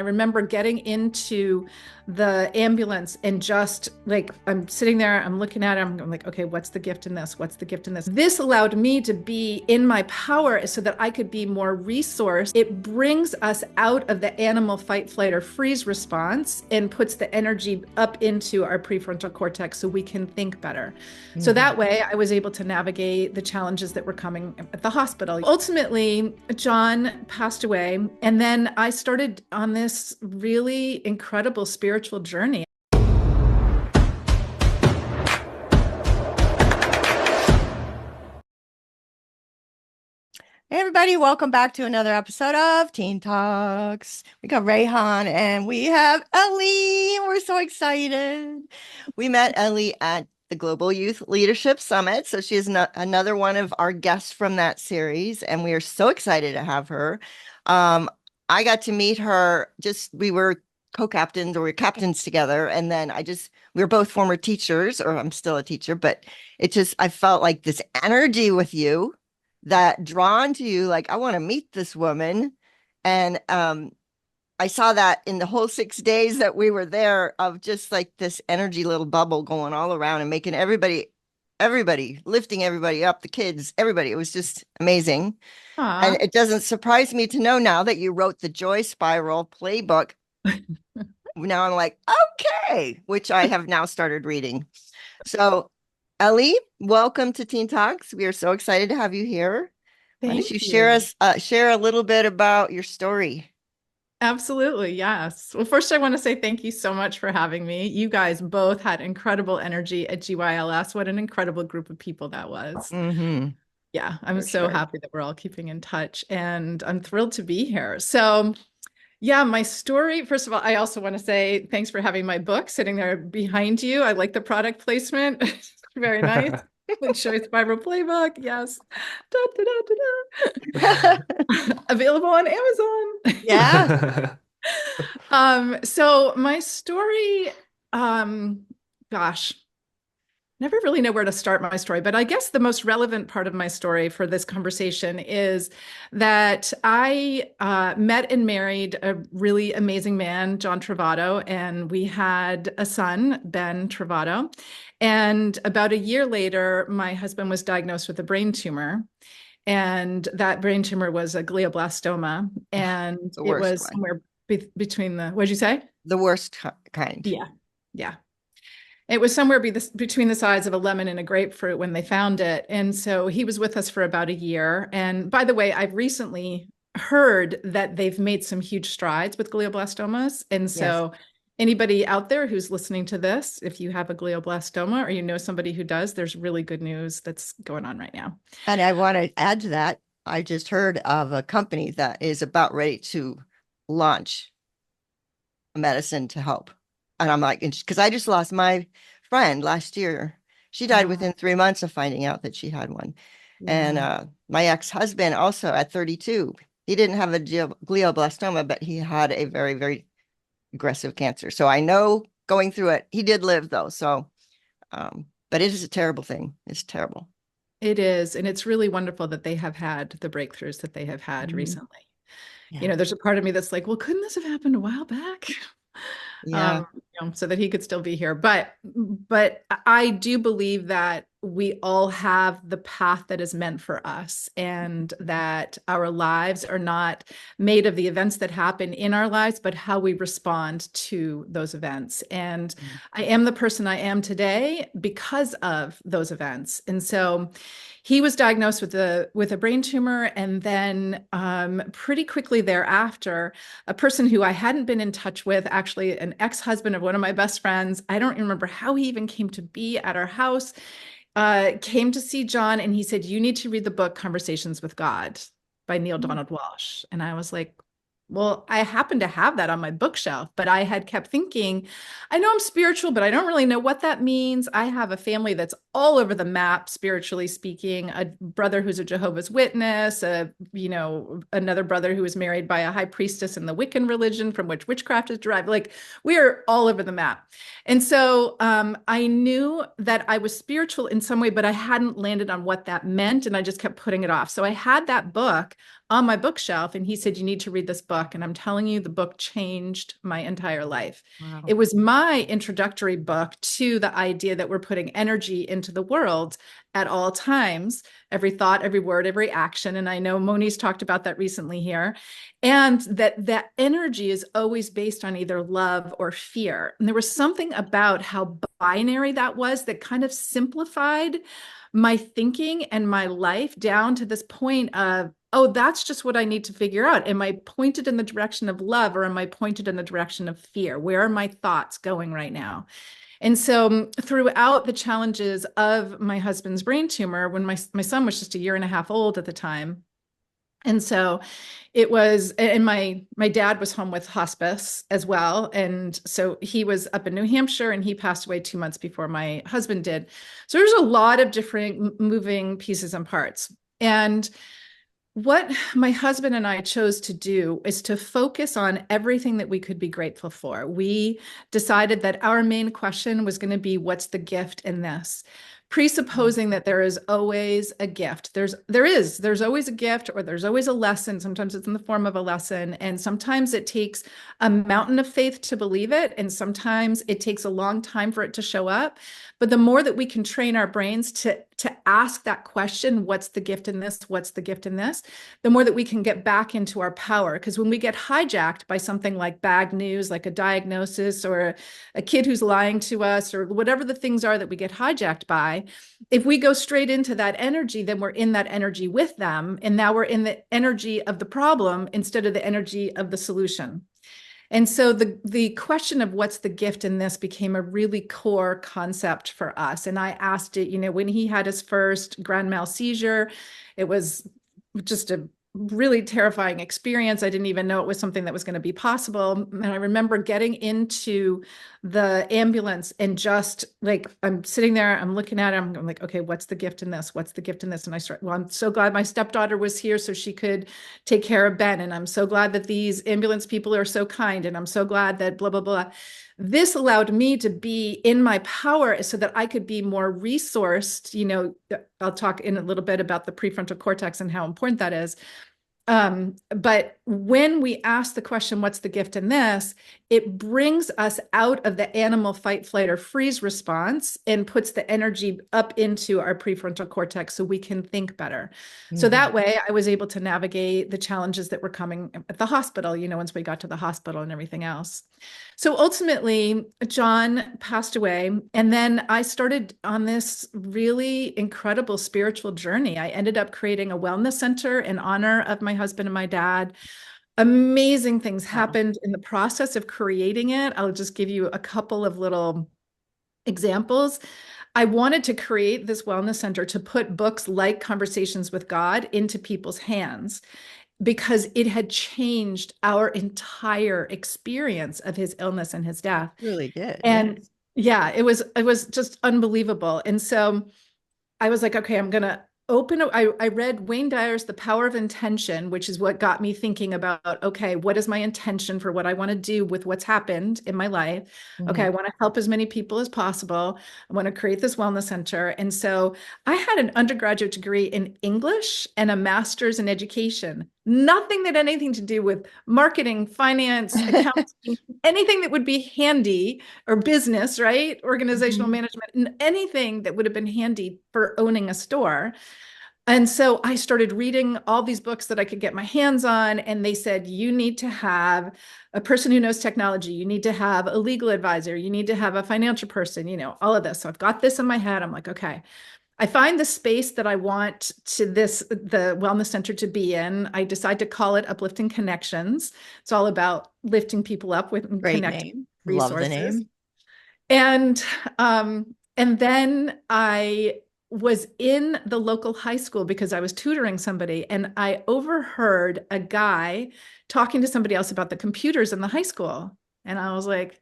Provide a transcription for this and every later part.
remember getting into the ambulance and just like, I'm sitting there, I'm looking at it, I'm like, okay, what's the gift in this? What's the gift in this? This allowed me to be in my power so that I could be more resourced. It brings us out of the animal fight, flight, or freeze response and puts the energy up into our prefrontal cortex so we can think better. So that way I was able to navigate the challenges that were coming at the hospital. Ultimately, John passed away, and then I started on this really incredible spiritual journey. Hey everybody, welcome back to another episode of Teen Talks. We got Rayhan and we have Ellie. We're so excited. We met Ellie at the Global Youth Leadership Summit. So she is another one of our guests from that series, and we are so excited to have her. I got to meet her, we were co-captains, or we were captains together. And then we were both former teachers, or I'm still a teacher, but I felt like this energy with you that drawn to you, like, I want to meet this woman. And I saw that in the whole 6 days that we were there, of just like this energy little bubble going all around and making everybody, lifting everybody up, the kids, everybody. It was just amazing. Aww. And it doesn't surprise me to know now that you wrote the Joy Spiral playbook. Now I'm like, okay, which I have now started reading. So Ellie, welcome to Teen Talks. We are so excited to have you here. Why don't you Thank you. share a little bit about your story? Absolutely. Yes. Well, first, I want to say thank you so much for having me. You guys both had incredible energy at GYLS. What an incredible group of people that was. Mm-hmm. Yeah, I'm For so sure. happy that we're all keeping in touch, and I'm thrilled to be here. So, yeah, my story, first of all, I also want to say thanks for having my book sitting there behind you. I like the product placement. Very nice. The Choice Bible Playbook. Yes. Da, da, da, da, da. Available on Amazon. Yeah. So my story, um, gosh, never really know where to start my story, but I guess the most relevant part of my story for this conversation is that I met and married a really amazing man, John Trovato, and we had a son, Ben Trovato. And about a year later, my husband was diagnosed with a brain tumor. And that brain tumor was a glioblastoma. And The it worst was one. somewhere between what'd you say? The worst kind. Yeah. Yeah. It was somewhere between the size of a lemon and a grapefruit when they found it. And so he was with us for about a year. And by the way, I've recently heard that they've made some huge strides with glioblastomas. And Yes. so anybody out there who's listening to this, if you have a glioblastoma or you know somebody who does, there's really good news that's going on right now. And I want to add to that. I just heard of a company that is about ready to launch a medicine to help. And I'm like, because I just lost my friend last year. She died Oh, within 3 months of finding out that she had one. And yeah. my ex-husband also at 32, he didn't have a glioblastoma, but he had a very, very aggressive cancer. So I know going through it, he did live though. So, but it is a terrible thing. It's terrible. It is. And it's really wonderful that they have had the breakthroughs that they have had Mhm. recently. Yeah. There's a part of me that's like, well, couldn't this have happened a while back? Yeah. So that he could still be here. But I do believe that we all have the path that is meant for us, and that our lives are not made of the events that happen in our lives, but how we respond to those events. And I am the person I am today because of those events. And so he was diagnosed with a brain tumor, and then pretty quickly thereafter, a person who I hadn't been in touch with, actually an ex-husband of one of my best friends, I don't remember how he even came to be at our house, came to see John, and he said, "You need to read the book Conversations with God by Neil Donald Walsh." And I was like, well, I happen to have that on my bookshelf, but I had kept thinking, I know I'm spiritual, but I don't really know what that means. I have a family that's all over the map, spiritually speaking, a brother who's a Jehovah's Witness, another brother who was married by a high priestess in the Wiccan religion from which witchcraft is derived. Like, we are all over the map. And so I knew that I was spiritual in some way, but I hadn't landed on what that meant. And I just kept putting it off. So I had that book on my bookshelf. And he said, you need to read this book. And I'm telling you, the book changed my entire life. Wow. It was my introductory book to the idea that we're putting energy into the world at all times, every thought, every word, every action. And I know Moni's talked about that recently here. And that energy is always based on either love or fear. And there was something about how binary that was that kind of simplified my thinking and my life down to this point of, oh, that's just what I need to figure out. Am I pointed in the direction of love, or am I pointed in the direction of fear? Where are my thoughts going right now? And so throughout the challenges of my husband's brain tumor, when my son was just a year and a half old at the time, and so it was, and my dad was home with hospice as well. And so he was up in New Hampshire, and he passed away 2 months before my husband did. So there's a lot of different moving pieces and parts. And what my husband and I chose to do is to focus on everything that we could be grateful for. We decided that our main question was going to be, what's the gift in this? Presupposing that there is always a gift. There's always a gift, or there's always a lesson. Sometimes it's in the form of a lesson, and sometimes it takes a mountain of faith to believe it, and sometimes it takes a long time for it to show up. But the more that we can train our brains to ask that question, what's the gift in this? What's the gift in this? The more that we can get back into our power. Because when we get hijacked by something like bad news, like a diagnosis, or a kid who's lying to us, or whatever the things are that we get hijacked by, if we go straight into that energy, then we're in that energy with them. And now we're in the energy of the problem instead of the energy of the solution. And so the question of what's the gift in this became a really core concept for us. And I asked it, when he had his first grand mal seizure, it was just a really terrifying experience. I didn't even know it was something that was going to be possible. And I remember getting into the ambulance and just like, I'm sitting there, I'm looking at him, I'm like, okay, what's the gift in this? What's the gift in this? And well, I'm so glad my stepdaughter was here so she could take care of Ben. And I'm so glad that these ambulance people are so kind. And I'm so glad that blah, blah, blah. This allowed me to be in my power so that I could be more resourced. I'll talk in a little bit about the prefrontal cortex and how important that is. But when we ask the question, what's the gift in this? It brings us out of the animal fight, flight, or freeze response and puts the energy up into our prefrontal cortex so we can think better. So that way I was able to navigate the challenges that were coming at the hospital, once we got to the hospital and everything else. So ultimately, John passed away, and then I started on this really incredible spiritual journey. I ended up creating a wellness center in honor of my husband and my dad. Amazing things happened in the process of creating it. I'll just give you a couple of little examples. I wanted to create this wellness center to put books like Conversations with God into people's hands, because it had changed our entire experience of his illness and his death. Really did. And yeah, it was just unbelievable. And so I was like, okay, I'm going to I read Wayne Dyer's The Power of Intention, which is what got me thinking about, okay, what is my intention for what I want to do with what's happened in my life? Okay, I want to help as many people as possible. I want to create this wellness center. And so I had an undergraduate degree in English and a master's in education. Nothing that had anything to do with marketing, finance, accounting, anything that would be handy, or business, right? Organizational management, and anything that would have been handy for owning a store. And so I started reading all these books that I could get my hands on. And they said, you need to have a person who knows technology. You need to have a legal advisor. You need to have a financial person, all of this. So I've got this in my head. I'm like, okay, I find the space that I want the wellness center to be in. I decide to call it Uplifting Connections. It's all about lifting people up with connecting resources. Love the name. And then I was in the local high school because I was tutoring somebody, and I overheard a guy talking to somebody else about the computers in the high school. And I was like,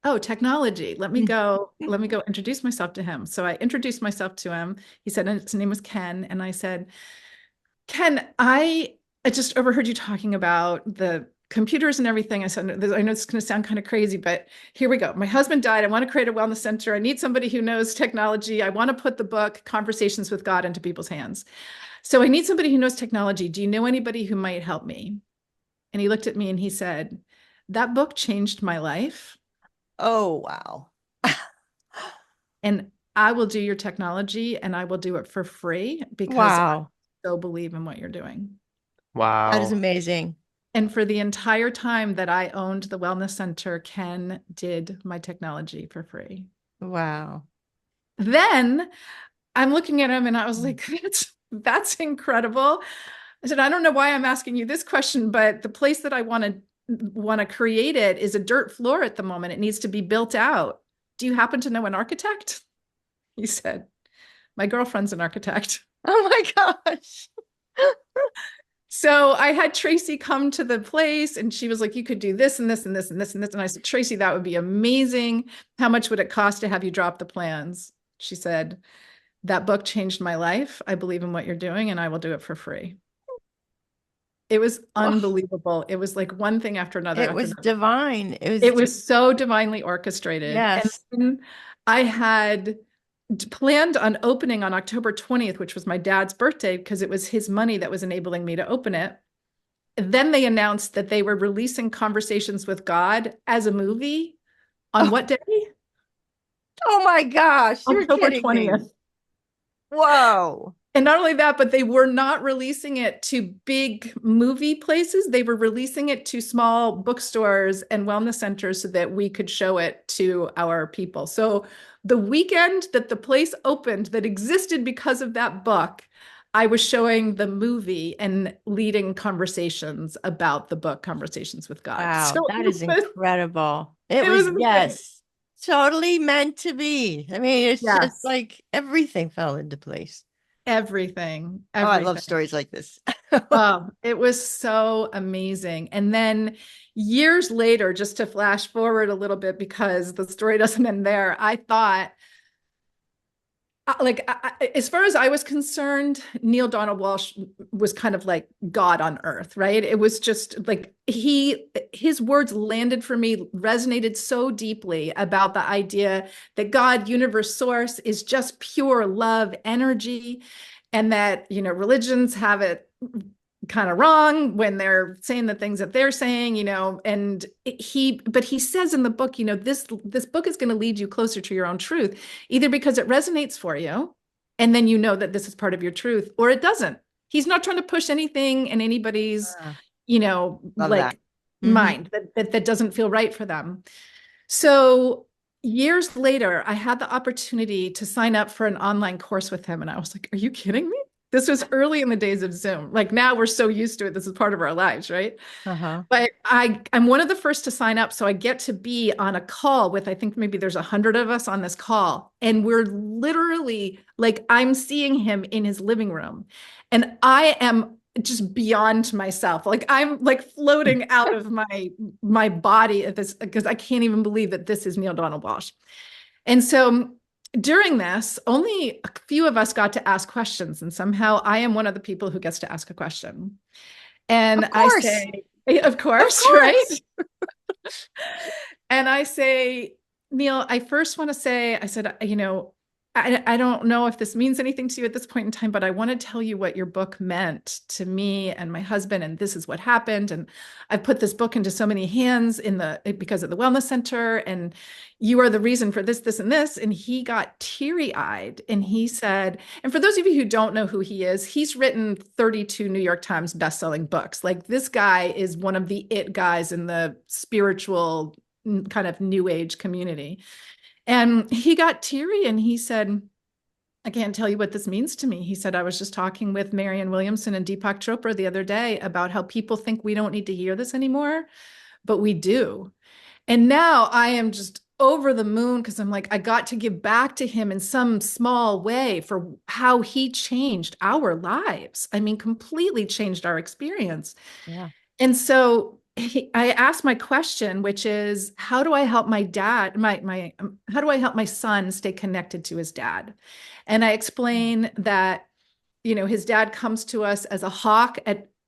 oh, technology. Let me go introduce myself to him. So I introduced myself to him. He said his name was Ken. And I said, Ken, I just overheard you talking about the computers and everything. I said, I know it's going to sound kind of crazy, but here we go. My husband died. I want to create a wellness center. I need somebody who knows technology. I want to put the book Conversations with God into people's hands. So I need somebody who knows technology. Do you know anybody who might help me? And he looked at me and he said, that book changed my life. Oh, wow. And I will do your technology and I will do it for free because I Wow. so believe in what you're doing. That is Wow. amazing. And for the entire time that I owned the wellness center, Ken did my technology for free. Wow. Then I'm looking at him and I was like, that's incredible. I said, I don't know why I'm asking you this question, but the place that I want to create it is a dirt floor at the moment. It needs to be built out. Do you happen to know an architect? He said, my girlfriend's an architect. Oh my gosh. So I had Tracy come to the place and she was like, you could do this and this and this and this and this. And I said, Tracy, that would be amazing. How much would it cost to have you drop the plans? She said, that book changed my life. I believe in what you're doing and I will do it for free. It was Oh, unbelievable. It was like one thing after another it after was another. divine. It was It was so divinely orchestrated. And yes. then I had planned on opening on October 20th, which was my dad's birthday, because it was his money that was enabling me to open it. Then they announced that they were releasing Conversations with God as a movie on Oh, what day? oh my gosh. You're October kidding me. 20th. Whoa. And not only that, but they were not releasing it to big movie places. They were releasing it to small bookstores and wellness centers so that we could show it to our people. So the weekend that the place opened that existed because of that book, I was showing the movie and leading conversations about the book, Conversations with God. Wow. So That is incredible. It it was was, amazing. yes, totally meant to be. I mean, it's just Yes, like everything fell into place. everything, Oh, I love everything. stories like this. Oh, it was so amazing. And then years later, just to flash forward a little bit because the story doesn't end there, I thought, as far as I was concerned, Neil Donald Walsh was kind of like God on earth, right? It was just like his words landed for me, resonated so deeply about the idea that God, universe source, is just pure love energy, and that, religions have it kind of wrong when they're saying the things that they're saying, and but he says in the book, this book is going to lead you closer to your own truth, either because it resonates for you and then you know that this is part of your truth, or it doesn't. He's not trying to push anything in anybody's, Ah, love that. like Hmm. mind that doesn't feel right for them. So years later, I had the opportunity to sign up for an online course with him. And I was like, are you kidding me? This was early in the days of Zoom. Like now we're so used to it. This is part of our lives, right? Uh-huh. But I'm one of the first to sign up. So I get to be on a call with, I think maybe there's 100 of us on this call. And we're literally like, I'm seeing him in his living room. And I am just beyond myself. Like I'm like floating out of my body at this, because I can't even believe that this is Neil Donald Walsh. And so during this, only a few of us got to ask questions. And somehow I am one of the people who gets to ask a question. And Of I course. say, of Of course, right? course. And I say, Neil, I first want to say, I said, I don't know if this means anything to you at this point in time, but I want to tell you what your book meant to me and my husband, and this is what happened. And I've put this book into so many hands because of the wellness center, and you are the reason for this, this, and this. And he got teary-eyed and he said, and for those of you who don't know who he is, he's written 32 New York Times bestselling books. Like this guy is one of the it guys in the spiritual kind of new age community. And he got teary and he said, I can't tell you what this means to me. He said, I was just talking with Marianne Williamson and Deepak Chopra the other day about how people think we don't need to hear this anymore, but we do. And now I am just over the moon because I'm like, I got to give back to him in some small way for how he changed our lives. I mean, completely changed our experience. Yeah. And so I asked my question, which is, how do I help my dad, how do I help my son stay connected to his dad? And I explain that, his dad comes to us as a hawk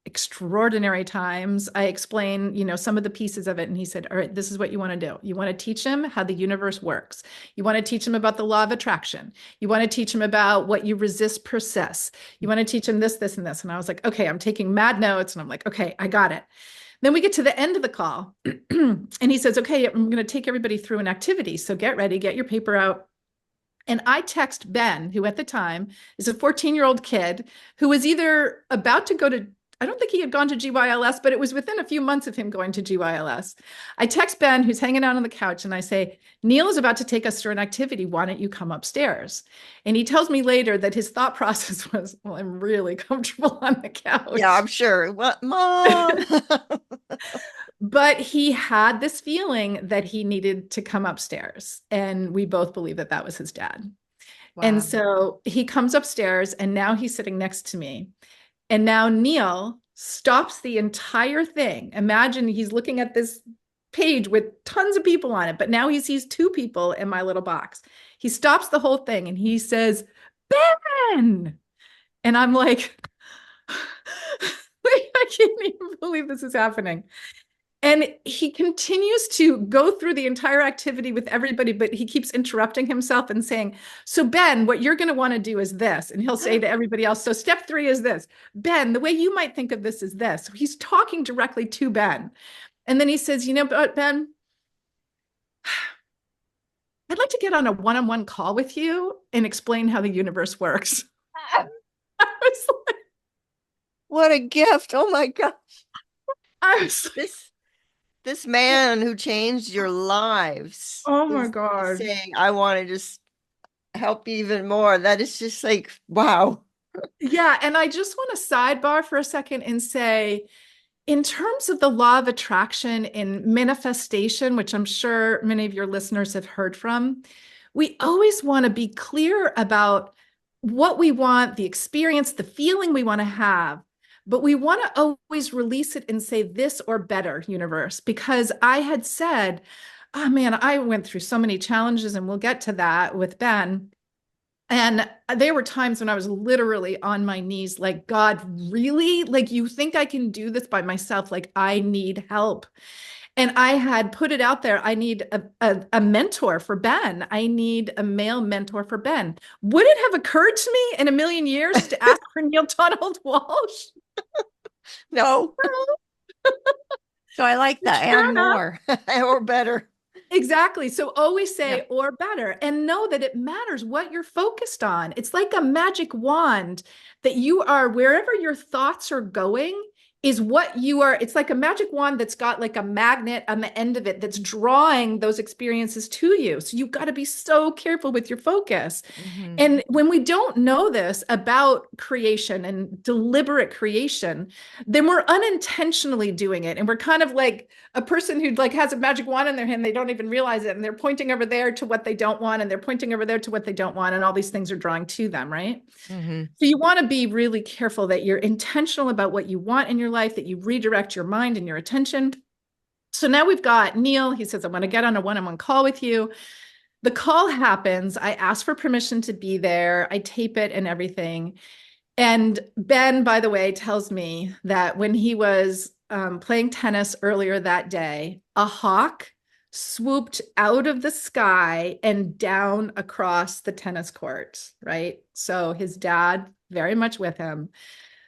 extraordinary times. I explain, some of the pieces of it. And he said, all right, this is what you want to do. You want to teach him how the universe works. You want to teach him about the law of attraction. You want to teach him about what you resist persists. You want to teach him this, this, and this. And I was like, okay, I'm taking mad notes. And I'm like, okay, I got it. Then we get to the end of the call and he says, okay, I'm going to take everybody through an activity. So get ready, get your paper out. And I text Ben, who at the time is a 14-year-old kid who was either about to go to, I don't think he had gone to GYLS, but it was within a few months of him going to GYLS. I text Ben, who's hanging out on the couch, and I say, Neil is about to take us through an activity. Why don't you come upstairs? And he tells me later that his thought process was, well, I'm really comfortable on the couch. Yeah, I'm sure. What, Mom? But he had this feeling that he needed to come upstairs. And we both believe that that was his dad. Wow. And so he comes upstairs and now he's sitting next to me. And now Neil stops the entire thing. Imagine he's looking at this page with tons of people on it, but now he sees two people in my little box. He stops the whole thing and he says, Ben! And I'm like, I can't even believe this is happening. And he continues to go through the entire activity with everybody, but he keeps interrupting himself and saying, so Ben, what you're going to want to do is this. And he'll say to everybody else, so step 3 is this. Ben, the way you might think of this is this. He's talking directly to Ben. And then he says, Ben, I'd like to get on a one-on-one call with you and explain how the universe works. I was like, what a gift. Oh my gosh. I was like, this man who changed your lives. Oh my God. Saying, I want to just help even more. That is just like, wow. Yeah. And I just want to sidebar for a second and say, in terms of the law of attraction and manifestation, which I'm sure many of your listeners have heard from, we always want to be clear about what we want, the experience, the feeling we want to have. But we want to always release it and say this or better, universe, because I had said, oh man, I went through so many challenges, and we'll get to that with Ben. And there were times when I was literally on my knees, like, God, really? Like, you think I can do this by myself? Like, I need help. And I had put it out there. I need a mentor for Ben. I need a male mentor for Ben. Would it have occurred to me in a million years to ask for Neil Donald Walsh? No. So I like that. Sure and more or better. Exactly. So always say or better, and know that it matters what you're focused on. It's like a magic wand that you are, wherever your thoughts are going is what you are. It's like a magic wand that's got like a magnet on the end of it that's drawing those experiences to you. So you've got to be so careful with your focus. Mm-hmm. And when we don't know this about creation and deliberate creation, then we're unintentionally doing it. And we're kind of like a person who like has a magic wand in their hand, they don't even realize it. And they're pointing over there to what they don't want. And they're pointing over there to what they don't want. And all these things are drawing to them, right? Mm-hmm. So you want to be really careful that you're intentional about what you want in your life, that you redirect your mind and your attention. So now we've got Neil. He says, I want to get on a one-on-one call with you. The call happens. I ask for permission to be there. I tape it and everything. And Ben, by the way, tells me that when he was playing tennis earlier that day, a hawk swooped out of the sky and down across the tennis court, right? So his dad very much with him.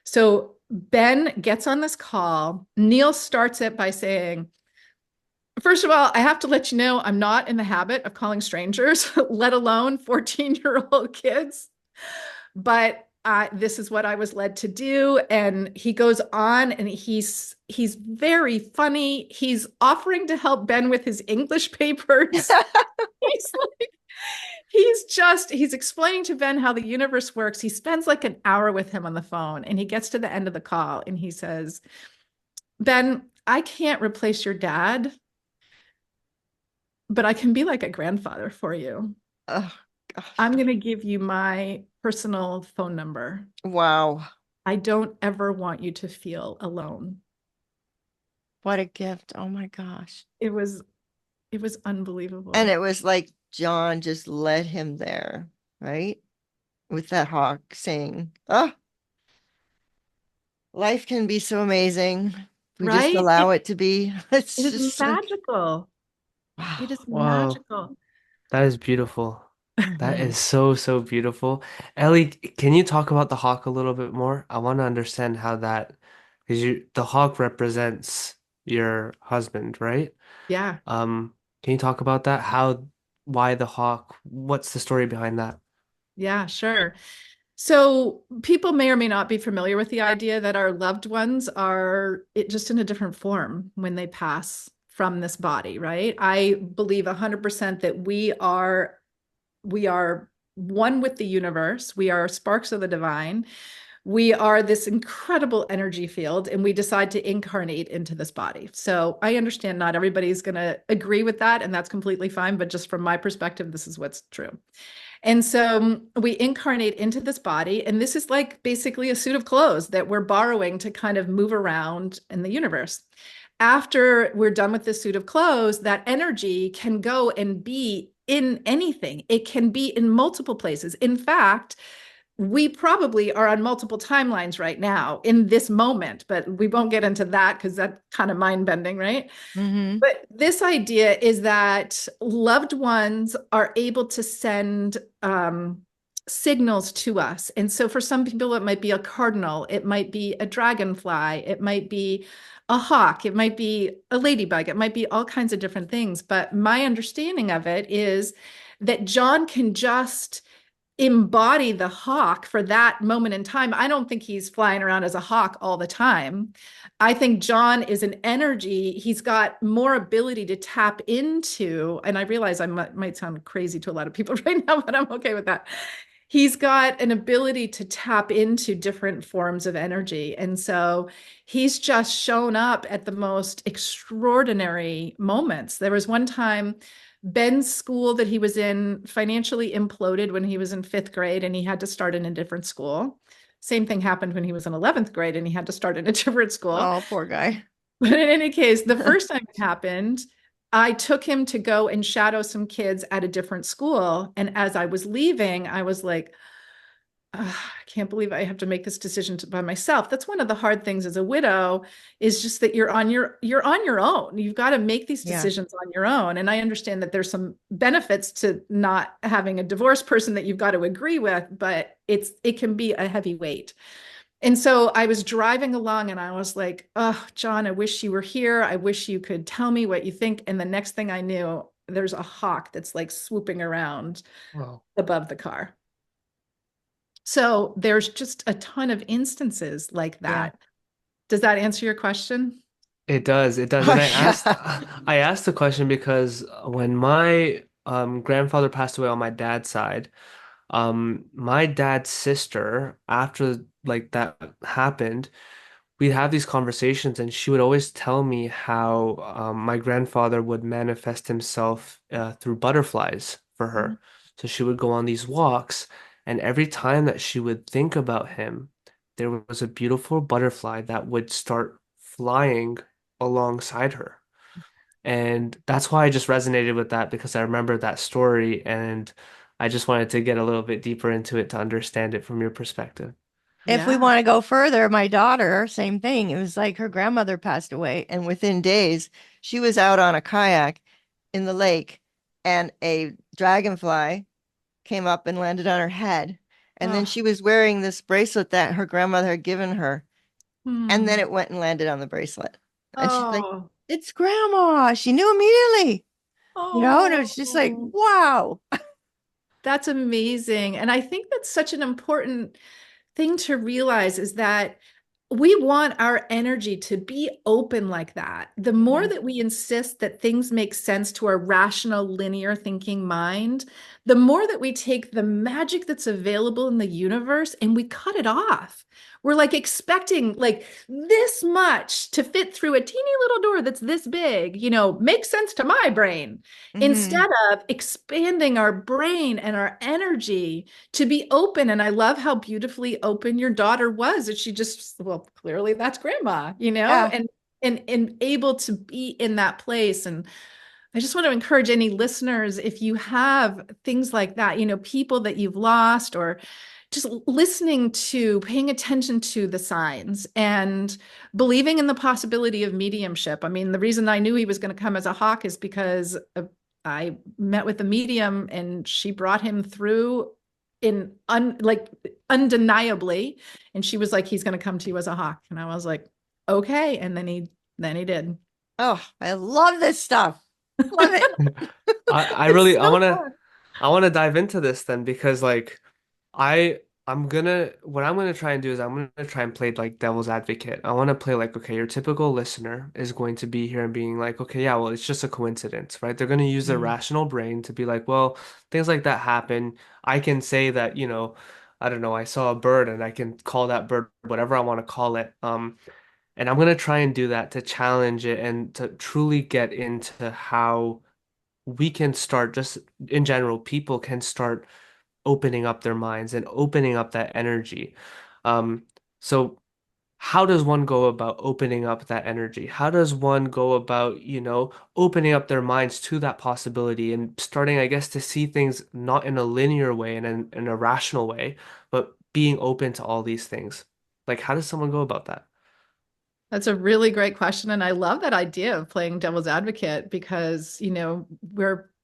So Ben gets on this call. Neil starts it by saying, first of all, I have to let you know I'm not in the habit of calling strangers, let alone 14-year-old kids. But this is what I was led to do. And he goes on and he's very funny. He's offering to help Ben with his English papers. He's explaining to Ben how the universe works. He spends like an hour with him on the phone, and he gets to the end of the call and he says, Ben, I can't replace your dad, but I can be like a grandfather for you. Oh, gosh. I'm going to give you my personal phone number. Wow. I don't ever want you to feel alone. What a gift. Oh my gosh. It was unbelievable. And it was like John just led him there, right? With that hawk saying, oh. Life can be so amazing. If we just right? allow it to be. It It's is just like, magical. wow. It is Wow, magical. that is beautiful. That Mhm. is so, so beautiful. Ellie, can you talk about the hawk a little bit more? I want to understand how that, because the hawk represents your husband, right? Yeah, Um, can you talk about that? Why the hawk? What's the story behind that? yeah, sure. So people may or may not be familiar with the idea that our loved ones are just in a different form when they pass from this body, right? I believe 100% that we are one with the universe. We are sparks of the divine. We are this incredible energy field, and we decide to incarnate into this body. So I understand not everybody's going to agree with that, and that's completely fine. But just from my perspective, this is what's true. And so we incarnate into this body, and this is like basically a suit of clothes that we're borrowing to kind of move around in the universe. After we're done with this suit of clothes, that energy can go and be in anything. It can be in multiple places. In fact, we probably are on multiple timelines right now in this moment, but we won't get into that because that's kind of mind bending, right? Mhm. But this idea is that loved ones are able to send signals to us. And so for some people, it might be a cardinal, it might be a dragonfly, it might be a hawk, it might be a ladybug, it might be all kinds of different things. But my understanding of it is that John can just embody the hawk for that moment in time. I don't think he's flying around as a hawk all the time. I think John is an energy. He's got more ability to tap into, and I realize I might sound crazy to a lot of people right now, but I'm okay with that. He's got an ability to tap into different forms of energy. And so he's just shown up at the most extraordinary moments. There was one time Ben's school that he was in financially imploded when he was in fifth grade and he had to start in a different school. Same thing happened when he was in 11th grade and he had to start in a different school. Oh, poor guy. But in any case, the first time it happened, I took him to go and shadow some kids at a different school. And as I was leaving, I was like, I can't believe I have to make this decision by myself. That's one of the hard things as a widow is just that you're on your own. You've got to make these Yeah. decisions on your own. And I understand that there's some benefits to not having a divorced person that you've got to agree with, but it can be a heavy weight. And so I was driving along and I was like, "Oh, John, I wish you were here. I wish you could tell me what you think." And the next thing I knew, there's a hawk that's like swooping around Wow. above the car. So there's just a ton of instances like Yeah. that. Does that answer your question? It does, it does. Oh, And yeah. I asked the question because when my grandfather passed away on my dad's side, my dad's sister, after like that happened, we'd have these conversations and she would always tell me how my grandfather would manifest himself through butterflies for Mhm. her. So she would go on these walks, and every time that she would think about him, there was a beautiful butterfly that would start flying alongside her. And that's why I just resonated with that because I remember that story and I just wanted to get a little bit deeper into it to understand it from your perspective. If we Yeah. want to go further, my daughter, same thing. It was like her grandmother passed away, and within days, she was out on a kayak in the lake, and a dragonfly came up and landed on her head. And then Oh, she was wearing this bracelet that her grandmother had given her, and then hmm. it went and landed on the bracelet. And she's like, Oh, "It's grandma." She knew immediately, and it was just like, oh, wow. that's amazing. And I think that's such an important thing to realize is that we want our energy to be open like that. The more Mhm. that we insist that things make sense to our rational, linear thinking mind, the more that we take the magic that's available in the universe and we cut it off. We're like expecting like this much to fit through a teeny little door that's this big, makes sense to my brain, Mhm. instead of expanding our brain and our energy to be open. And I love how beautifully open your daughter was. And she just, well, clearly that's grandma, Yeah. and able to be in that place. And I just want to encourage any listeners, if you have things like that, people that you've lost or just listening to, paying attention to the signs and believing in the possibility of mediumship. I mean, the reason I knew he was going to come as a hawk is because I met with a medium and she brought him through like undeniably. And she was like, he's going to come to you as a hawk. And I was like, okay. And then he did. Oh, I love this stuff. Love it. I It's really so fun. I want to dive into this then because like I'm gonna what I'm gonna try and do is I'm gonna try and play like devil's advocate. I want to play like, okay, your typical listener is going to be here and being like, okay, yeah, well, it's just a coincidence, right? They're gonna use their Mm. rational brain to be like, well, things like that happen. I can say that, I don't know, I saw a bird and I can call that bird whatever I want to call it. And I'm gonna try and do that to challenge it and to truly get into how we can start just in general, people can start opening up their minds and opening up that energy. Um, so how does one go about opening up that energy? How does one go about, opening up their minds to that possibility and starting, I guess, to see things not in a linear way and in a rational way, but being open to all these things? Like, how does someone go about that? That's a really great question. And I love that idea of playing devil's advocate because,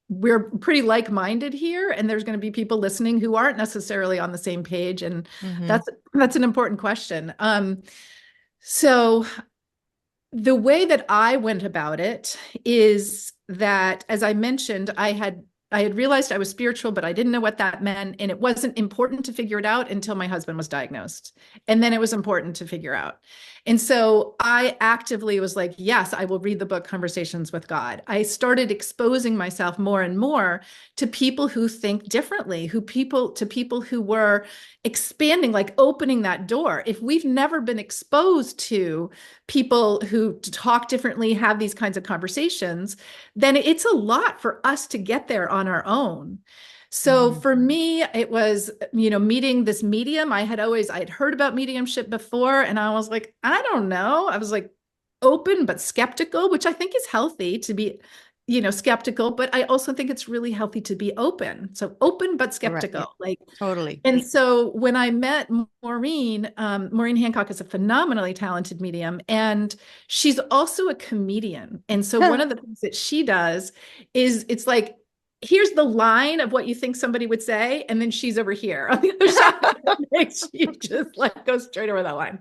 we're pretty like-minded here, and there's going to be people listening who aren't necessarily on the same page. And Hmm. that's an important question. So the way that I went about it is that, as I mentioned, I had realized I was spiritual, but I didn't know what that meant. And it wasn't important to figure it out until my husband was diagnosed. And then it was important to figure out. And so I actively was like, yes, I will read the book Conversations with God. I started exposing myself more and more to people who think differently, to people who were expanding, like opening that door. If we've never been exposed to people who talk differently, have these kinds of conversations, then it's a lot for us to get there on our own. So Hmm. for me, it was, meeting this medium. I had heard about mediumship before, and I was like, I don't know. I was like open but skeptical, which I think is healthy to be, skeptical, but I also think it's really healthy to be open. So open but Correct. Yeah, skeptical. Like, totally. and so when I met Maureen, Maureen Hancock is a phenomenally talented medium, and she's also a comedian. And so one of the things that she does is it's like, here's the line of what you think somebody would say, and then she's over here on the other side. And she just like goes straight over that line.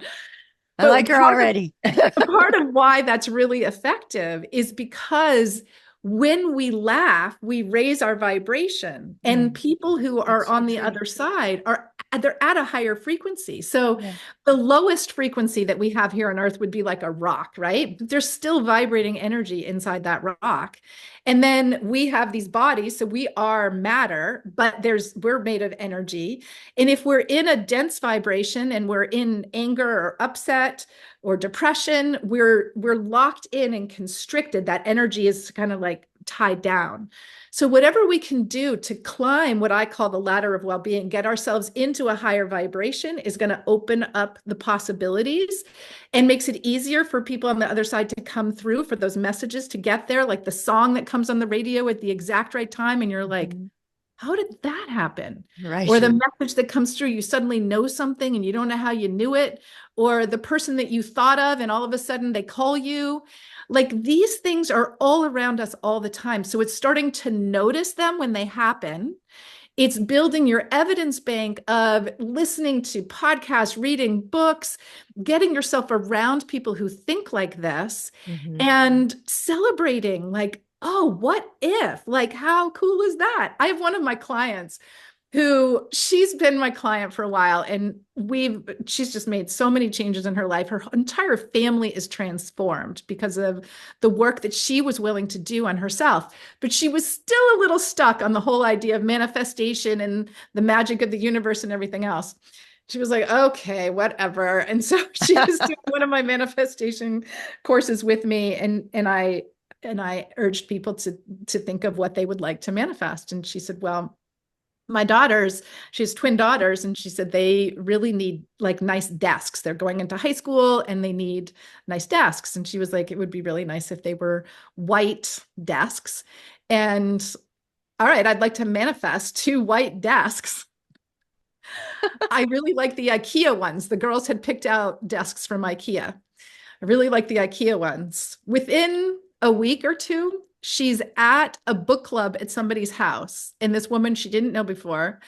I like But her already. part of why that's really effective is because when we laugh, we raise our vibration, and Mm, people who are that's so on the true. other side they're at a higher frequency. So Yeah. the lowest frequency that we have here on Earth would be like a rock, right? But there's still vibrating energy inside that rock. And then we have these bodies, so we are matter, but we're made of energy. And if we're in a dense vibration and we're in anger or upset or depression, we're locked in and constricted. That energy is kind of like tied down. So whatever we can do to climb what I call the ladder of well-being, get ourselves into a higher vibration, is going to open up the possibilities and makes it easier for people on the other side to come through, for those messages to get there, like the song that comes on the radio at the exact right time, and you're like, Mhm. how did that happen? Or Right. the message that comes through, you suddenly know something and you don't know how you knew it, or the person that you thought of and all of a sudden they call you. Like, these things are all around us all the time. So it's starting to notice them when they happen. It's building your evidence bank of listening to podcasts, reading books, getting yourself around people who think like this, Hmm. and celebrating, like, oh, what if? Like, how cool is that? I have one of my clients who, she's been my client for a while, and she's just made so many changes in her life. Her entire family is transformed because of the work that she was willing to do on herself. But she was still a little stuck on the whole idea of manifestation and the magic of the universe and everything else. She was like, okay, whatever. And so she was doing one of my manifestation courses with me, and I urged people to think of what they would like to manifest. And she said, well, my daughters, she has twin daughters, and she said they really need like nice desks. They're going into high school and they need nice desks. And she was like, it would be really nice if they were white desks. And all right, I'd like to manifest two white desks. I really like the IKEA ones. The girls had picked out desks from IKEA. I really like the IKEA ones. Within a week or two, she's at a book club at somebody's house. And this woman she didn't know before.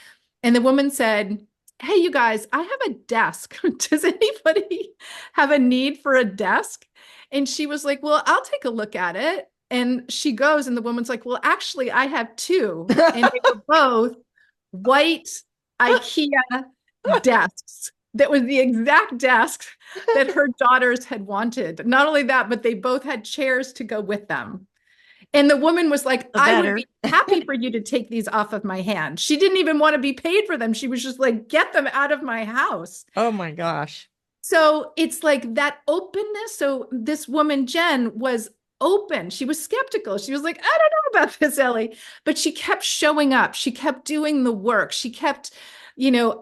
And the woman said, "Hey, you guys, I have a desk. Does anybody have a need for a desk?" And she was like, "Well, I'll take a look at it." And she goes, and the woman's like, "Well, actually, I have two." And they were both white IKEA desks that was the exact desk that her daughters had wanted. Not only that, but they both had chairs to go with them. And the woman was like, The "I would better. be happy for you to take these off of my hand." She didn't even want to be paid for them. She was just like, "Get them out of my house." Oh my gosh. So it's like that openness. So this woman, Jen, was open. She was skeptical. She was like, "I don't know about this, Ellie." But she kept showing up. She kept doing the work. She kept,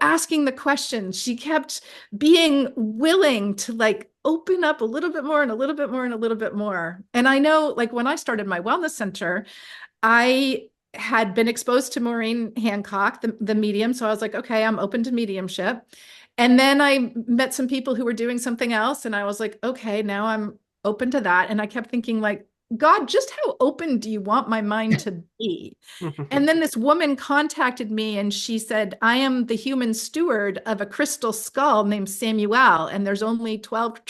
asking the questions. She kept being willing to like open up a little bit more and a little bit more and a little bit more. And I know, like, when I started my wellness center, I had been exposed to Maureen Hancock, the medium. So I was like, okay, I'm open to mediumship. And then I met some people who were doing something else. And I was like, okay, now I'm open to that. And I kept thinking, like, God, just how open do you want my mind to be? And then this woman contacted me and she said, "I am the human steward of a crystal skull named Samuel. And there's only 12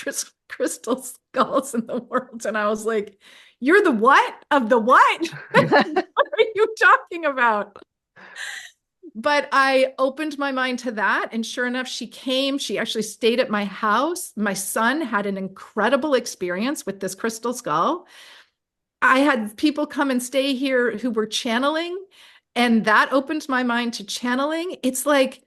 crystal skulls in the world." And I was like, "You're the what of the what? What are you talking about?" But I opened my mind to that. And sure enough, she came. She actually stayed at my house. My son had an incredible experience with this crystal skull. I had people come and stay here who were channeling, and that opened my mind to channeling. It's like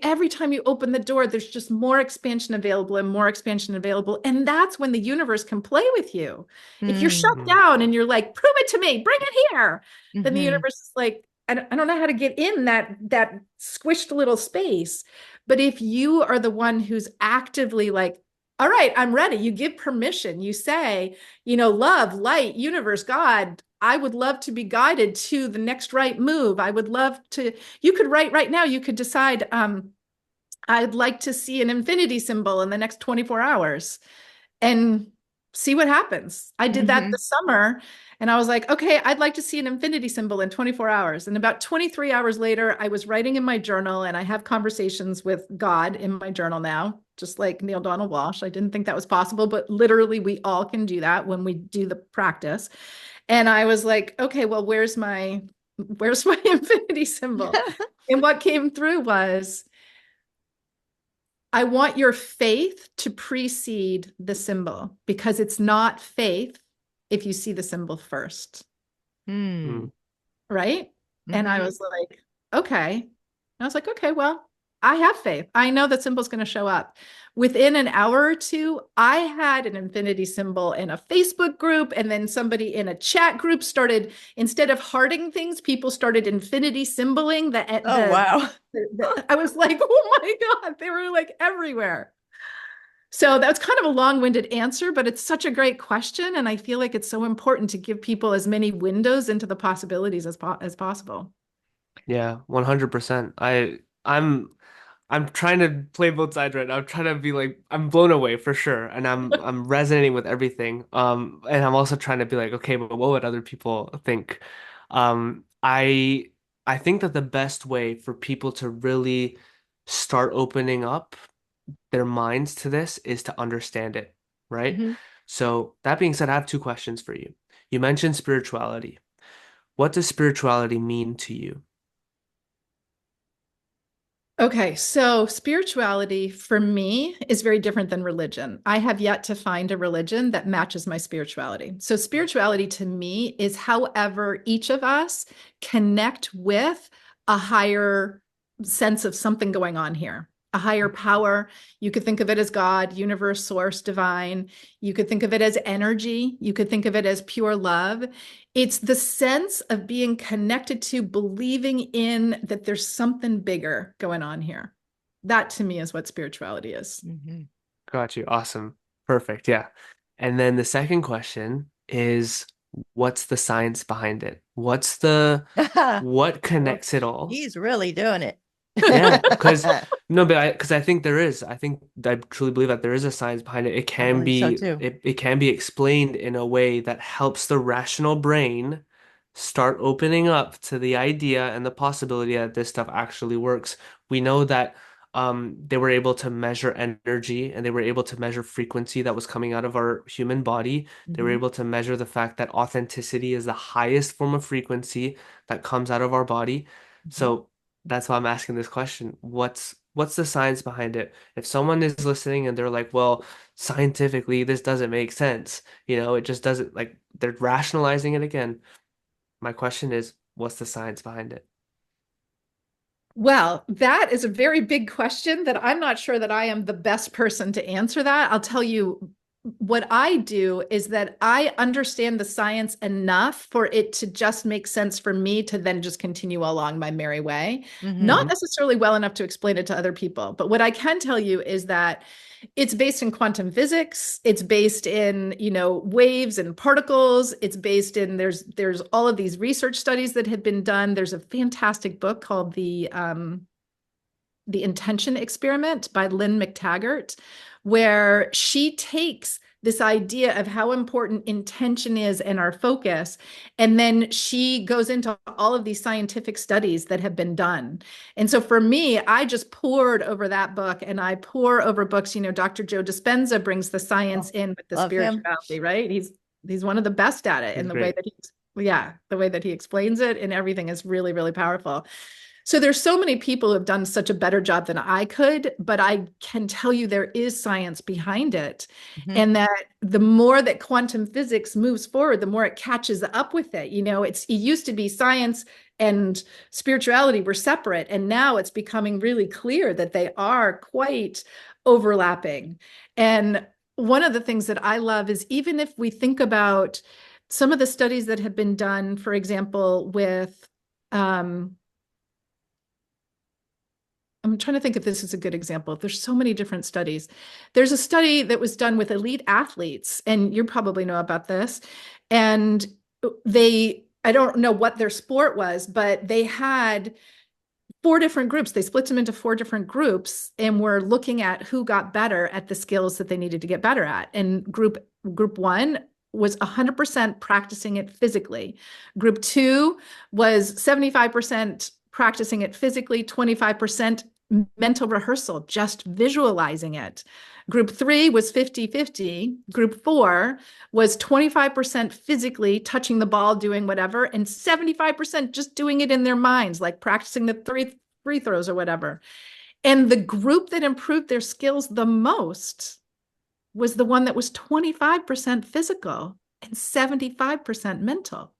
every time you open the door, there's just more expansion available and more expansion available. And that's when the universe can play with you. If you're shut Mhm. down and you're like, "Prove it to me, bring it here," then the Mhm. universe is like, I don't know how to get in that squished little space. But if you are the one who's actively like, "All right, I'm ready," you give permission, you say, "Love, light, universe, God, I would love to be guided to the next right move. I would love to," you could write right now, you could decide, "I'd like to see an infinity symbol in the next 24 hours," and see what happens. I did that Mhm. this summer and I was like, "Okay, I'd like to see an infinity symbol in 24 hours." And about 23 hours later, I was writing in my journal, and I have conversations with God in my journal now, just like Neil Donald Walsh. I didn't think that was possible, but literally we all can do that when we do the practice. And I was like, "Okay, well, where's my infinity symbol?" And what came through was, "I want your faith to precede the symbol, because it's not faith if you see the symbol first." Hmm. Mm. Right? And I Mhm. was like, "Okay." And I was like, "Okay, well, I have faith. I know that symbol's going to show up." Within an hour or two, I had an infinity symbol in a Facebook group, and then somebody in a chat group started, instead of hearting things, people started infinity symboling Oh wow. I was like, "Oh my God," they were like everywhere. So that's kind of a long-winded answer, but it's such a great question. And I feel like it's so important to give people as many windows into the possibilities as possible. Yeah, 100%. I'm trying to play both sides right now. I'm trying to be like I'm blown away for sure, and I'm resonating with everything. And I'm also trying to be like, okay, but what would other people think? Um, I I think that the best way for people to really start opening up their minds to this is to understand it, right? Mhm. So that being said, I have two questions for you. You mentioned spirituality. What does spirituality mean to you? Okay, so spirituality for me is very different than religion. I have yet to find a religion that matches my spirituality. So, spirituality to me is however each of us connect with a higher sense of something going on here, a higher power. You could think of it as God, universe, source, divine. You could think of it as energy. You could think of it as pure love. It's the sense of being connected to, believing in that there's something bigger going on here. That to me is what spirituality is. Mhm. Got you. Awesome. Perfect. Yeah. And then the second question is, what's the science behind it? What Well, connects it all? he's really doing it. Yeah, because no, but because I think there is. I truly believe that there is a science behind it. I believe so too. It can be explained in a way that helps the rational brain start opening up to the idea and the possibility that this stuff actually works. We know that they were able to measure energy and they were able to measure frequency that was coming out of our human body. They were Mhm. able to measure the fact that authenticity is the highest form of frequency that comes out of our body. Mhm. So that's why I'm asking this question. What's the science behind it? If someone is listening and they're like, well, scientifically, this doesn't make sense. It just doesn't like they're rationalizing it again. My question is, what's the science behind it? Well, that is a very big question that I'm not sure that I am the best person to answer that. I'll tell you what I do is that I understand the science enough for it to just make sense for me to then just continue along my merry way. Mhm. Not Hmm. necessarily well enough to explain it to other people. But what I can tell you is that it's based in quantum physics. It's based in, waves and particles. It's based in there's all of these research studies that have been done. There's a fantastic book called the Intention Experiment by Lynn McTaggart, where she takes this idea of how important intention is and our focus. And then she goes into all of these scientific studies that have been done. And so for me, I just poured over that book and I pour over books. Dr. Joe Dispenza brings the Oh, science in with the love him. spirituality, right? He's one of the best at it. He's And the way great. that the way that he explains it and everything is really, really powerful. So there's so many people who have done such a better job than I could, but I can tell you there is science behind it. Mhm. And that the more that quantum physics moves forward, the more it catches up with it. It used to be science and spirituality were separate, and now it's becoming really clear that they are quite overlapping. And one of the things that I love is even if we think about some of the studies that have been done, for example, with I'm trying to think if this is a good example. There's so many different studies. There's a study that was done with elite athletes, and you probably know about this. And I don't know what their sport was, but they had four different groups. They split them into four different groups and were looking at who got better at the skills that they needed to get better at. And group one was 100% practicing it physically. Group two was 75% practicing it physically, 25% mental rehearsal, just visualizing it. Group three was 50-50. Group four was 25% physically touching the ball, doing whatever, and 75% just doing it in their minds, like practicing the three free throws or whatever. And the group that improved their skills the most was the one that was 25% physical and 75% mental.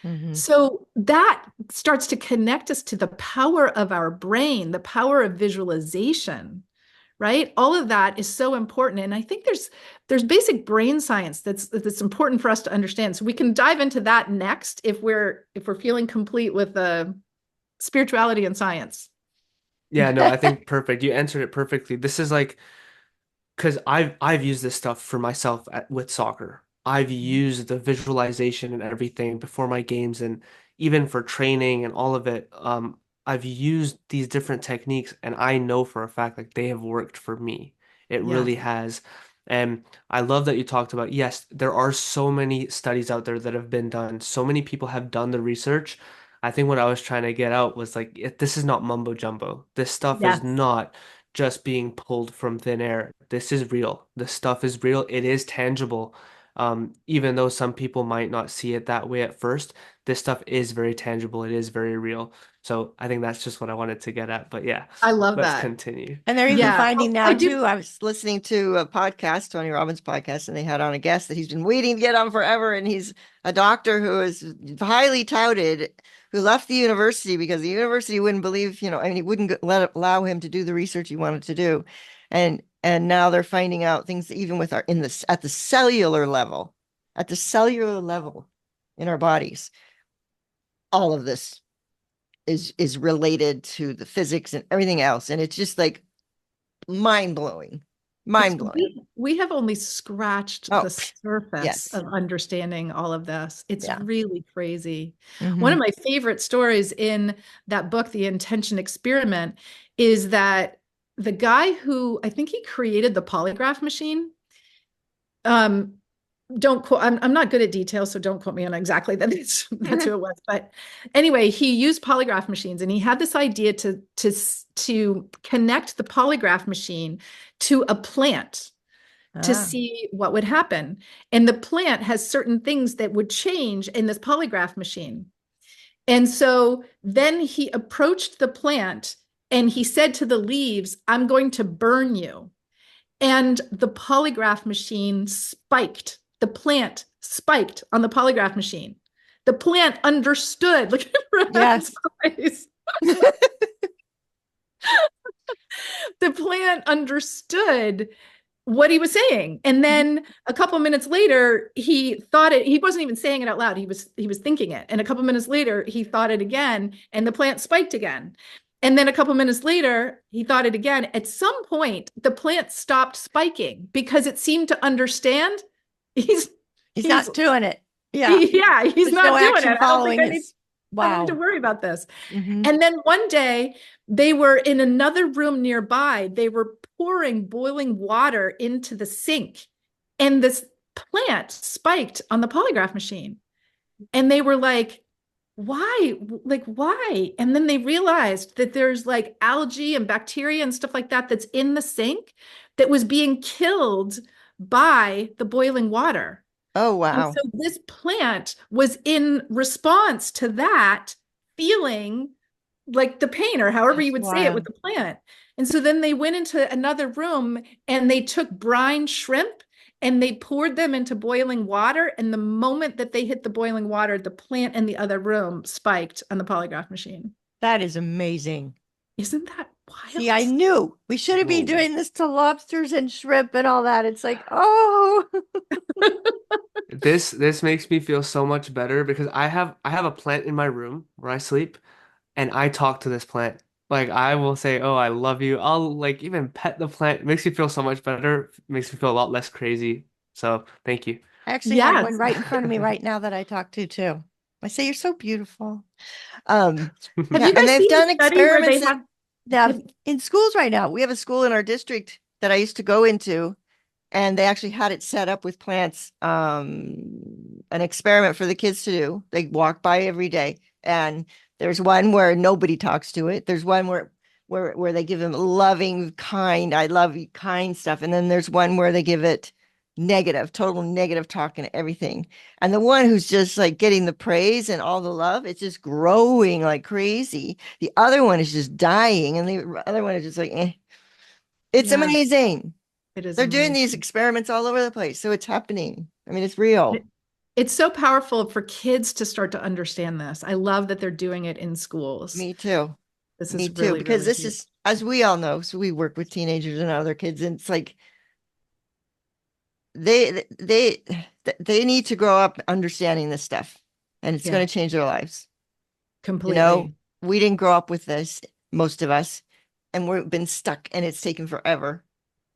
Mhm. So that starts to connect us to the power of our brain, the power of visualization, right? All of that is so important. And I think there's basic brain science that's important for us to understand. So we can dive into that next if we're feeling complete with the spirituality and science. Yeah, no, I think perfect. You answered it perfectly. This is like because I've used this stuff for myself with soccer. I've used the visualization and everything before my games and even for training and all of it. I've used these different techniques and I know for a fact like they have worked for me. It really Yes. has. And I love that you talked about, yes, there are so many studies out there that have been done. So many people have done the research. I think what I was trying to get out was like, this is not mumbo jumbo. This stuff is Yes. not just being pulled from thin air. This is real. This stuff is real. It is tangible. Even though some people might not see it that way at first, this stuff is very tangible. It is very real. So I think that's just what I wanted to get at. But yeah, I love let's that. continue. And they're even Yeah. finding Well, now I do. too. I was listening to a podcast, Tony Robbins podcast, and they had on a guest that he's been waiting to get on forever. And he's a doctor who is highly touted, who left the university because the university wouldn't believe, I mean, he wouldn't allow him to do the research he wanted to do. And now they're finding out things even with at the cellular level in our bodies. All of this is related to the physics and everything else. And it's just like mind blowing. Mind blowing. We have only scratched Oh, the surface yes. of understanding all of this. It's Yeah. really crazy. One Mhm. of my favorite stories in that book, The Intention Experiment, is that the guy who I think he created the polygraph machine, um, don't quote, I'm not good at details, so don't quote me on exactly that that's who it was. But anyway, he used polygraph machines and he had this idea to connect the polygraph machine to a plant to Ah, see what would happen. And the plant has certain things that would change in this polygraph machine. And so then he approached the plant and he said to the leaves, I'm going to burn you. And the polygraph machine spiked. The plant spiked on the polygraph machine. The plant understood. Look at Ryan's yes. eyes. The plant understood what he was saying. And then a couple minutes later, he thought it, he wasn't even saying it out loud. He was thinking it. And a couple minutes later, he thought it again, and the plant spiked again. And then a couple minutes later, he thought it again. At some point, the plant stopped spiking because it seemed to understand he's He's he's not doing it. Yeah. yeah, he's There's not no doing action it. I don't think following his. I don't need to Wow. worry about this. Mhm. And then one day they were in another room nearby. They were pouring boiling water into the sink, and this plant spiked on the polygraph machine. And they were like, why? Like, why? And then they realized that there's like algae and bacteria and stuff like that that's in the sink that was being killed by the boiling water. Oh, And wow. so this plant was in response to that feeling like the pain or however you That's would say it with wild. the plant. And so then they went into another room and they took brine shrimp and they poured them into boiling water. And the moment that they hit the boiling water, the plant in the other room spiked on the polygraph machine. That is amazing. Isn't that See, I wild? knew we shouldn't be Whoa. doing this to lobsters and shrimp and all that. It's like, oh, This makes me feel so much better because I have a plant in my room where I sleep and I talk to this plant. Like I will say, "Oh, I love you." I'll like even pet the plant. It makes me feel so much better. Makes me feel a lot less crazy. So, thank you. I actually have one Yes. right in front of me right now that I talk to too. I say, you're so beautiful. Have Yeah, you and guys they've seen done the study where they experiments have that in schools right now. We have a school in our district that I used to go into, and they actually had it set up with plants, an experiment for the kids to do. They walk by every day, and there's one where nobody talks to it. There's one where they give them loving, kind, I love you, kind stuff, and then there's one where they give it negative, total negative talk and everything. And the one who's just like getting the praise and all the love, it's just growing like crazy. The other one is just dying, and the other one is just like, eh. It's Yeah, amazing. it is They're doing these amazing. experiments all over the place. So it's happening. I mean, it's real. It's so powerful for kids to start to understand this. I love that they're doing it in schools. Me too. This Me is too. really, Because really this huge. is, as we all know, so we work with teenagers and other kids, and it's like they they need to grow up understanding this stuff, and it's Yeah, going to change their lives. You know, completely. we didn't grow up with this, most of us, and we've been stuck, and it's taken forever.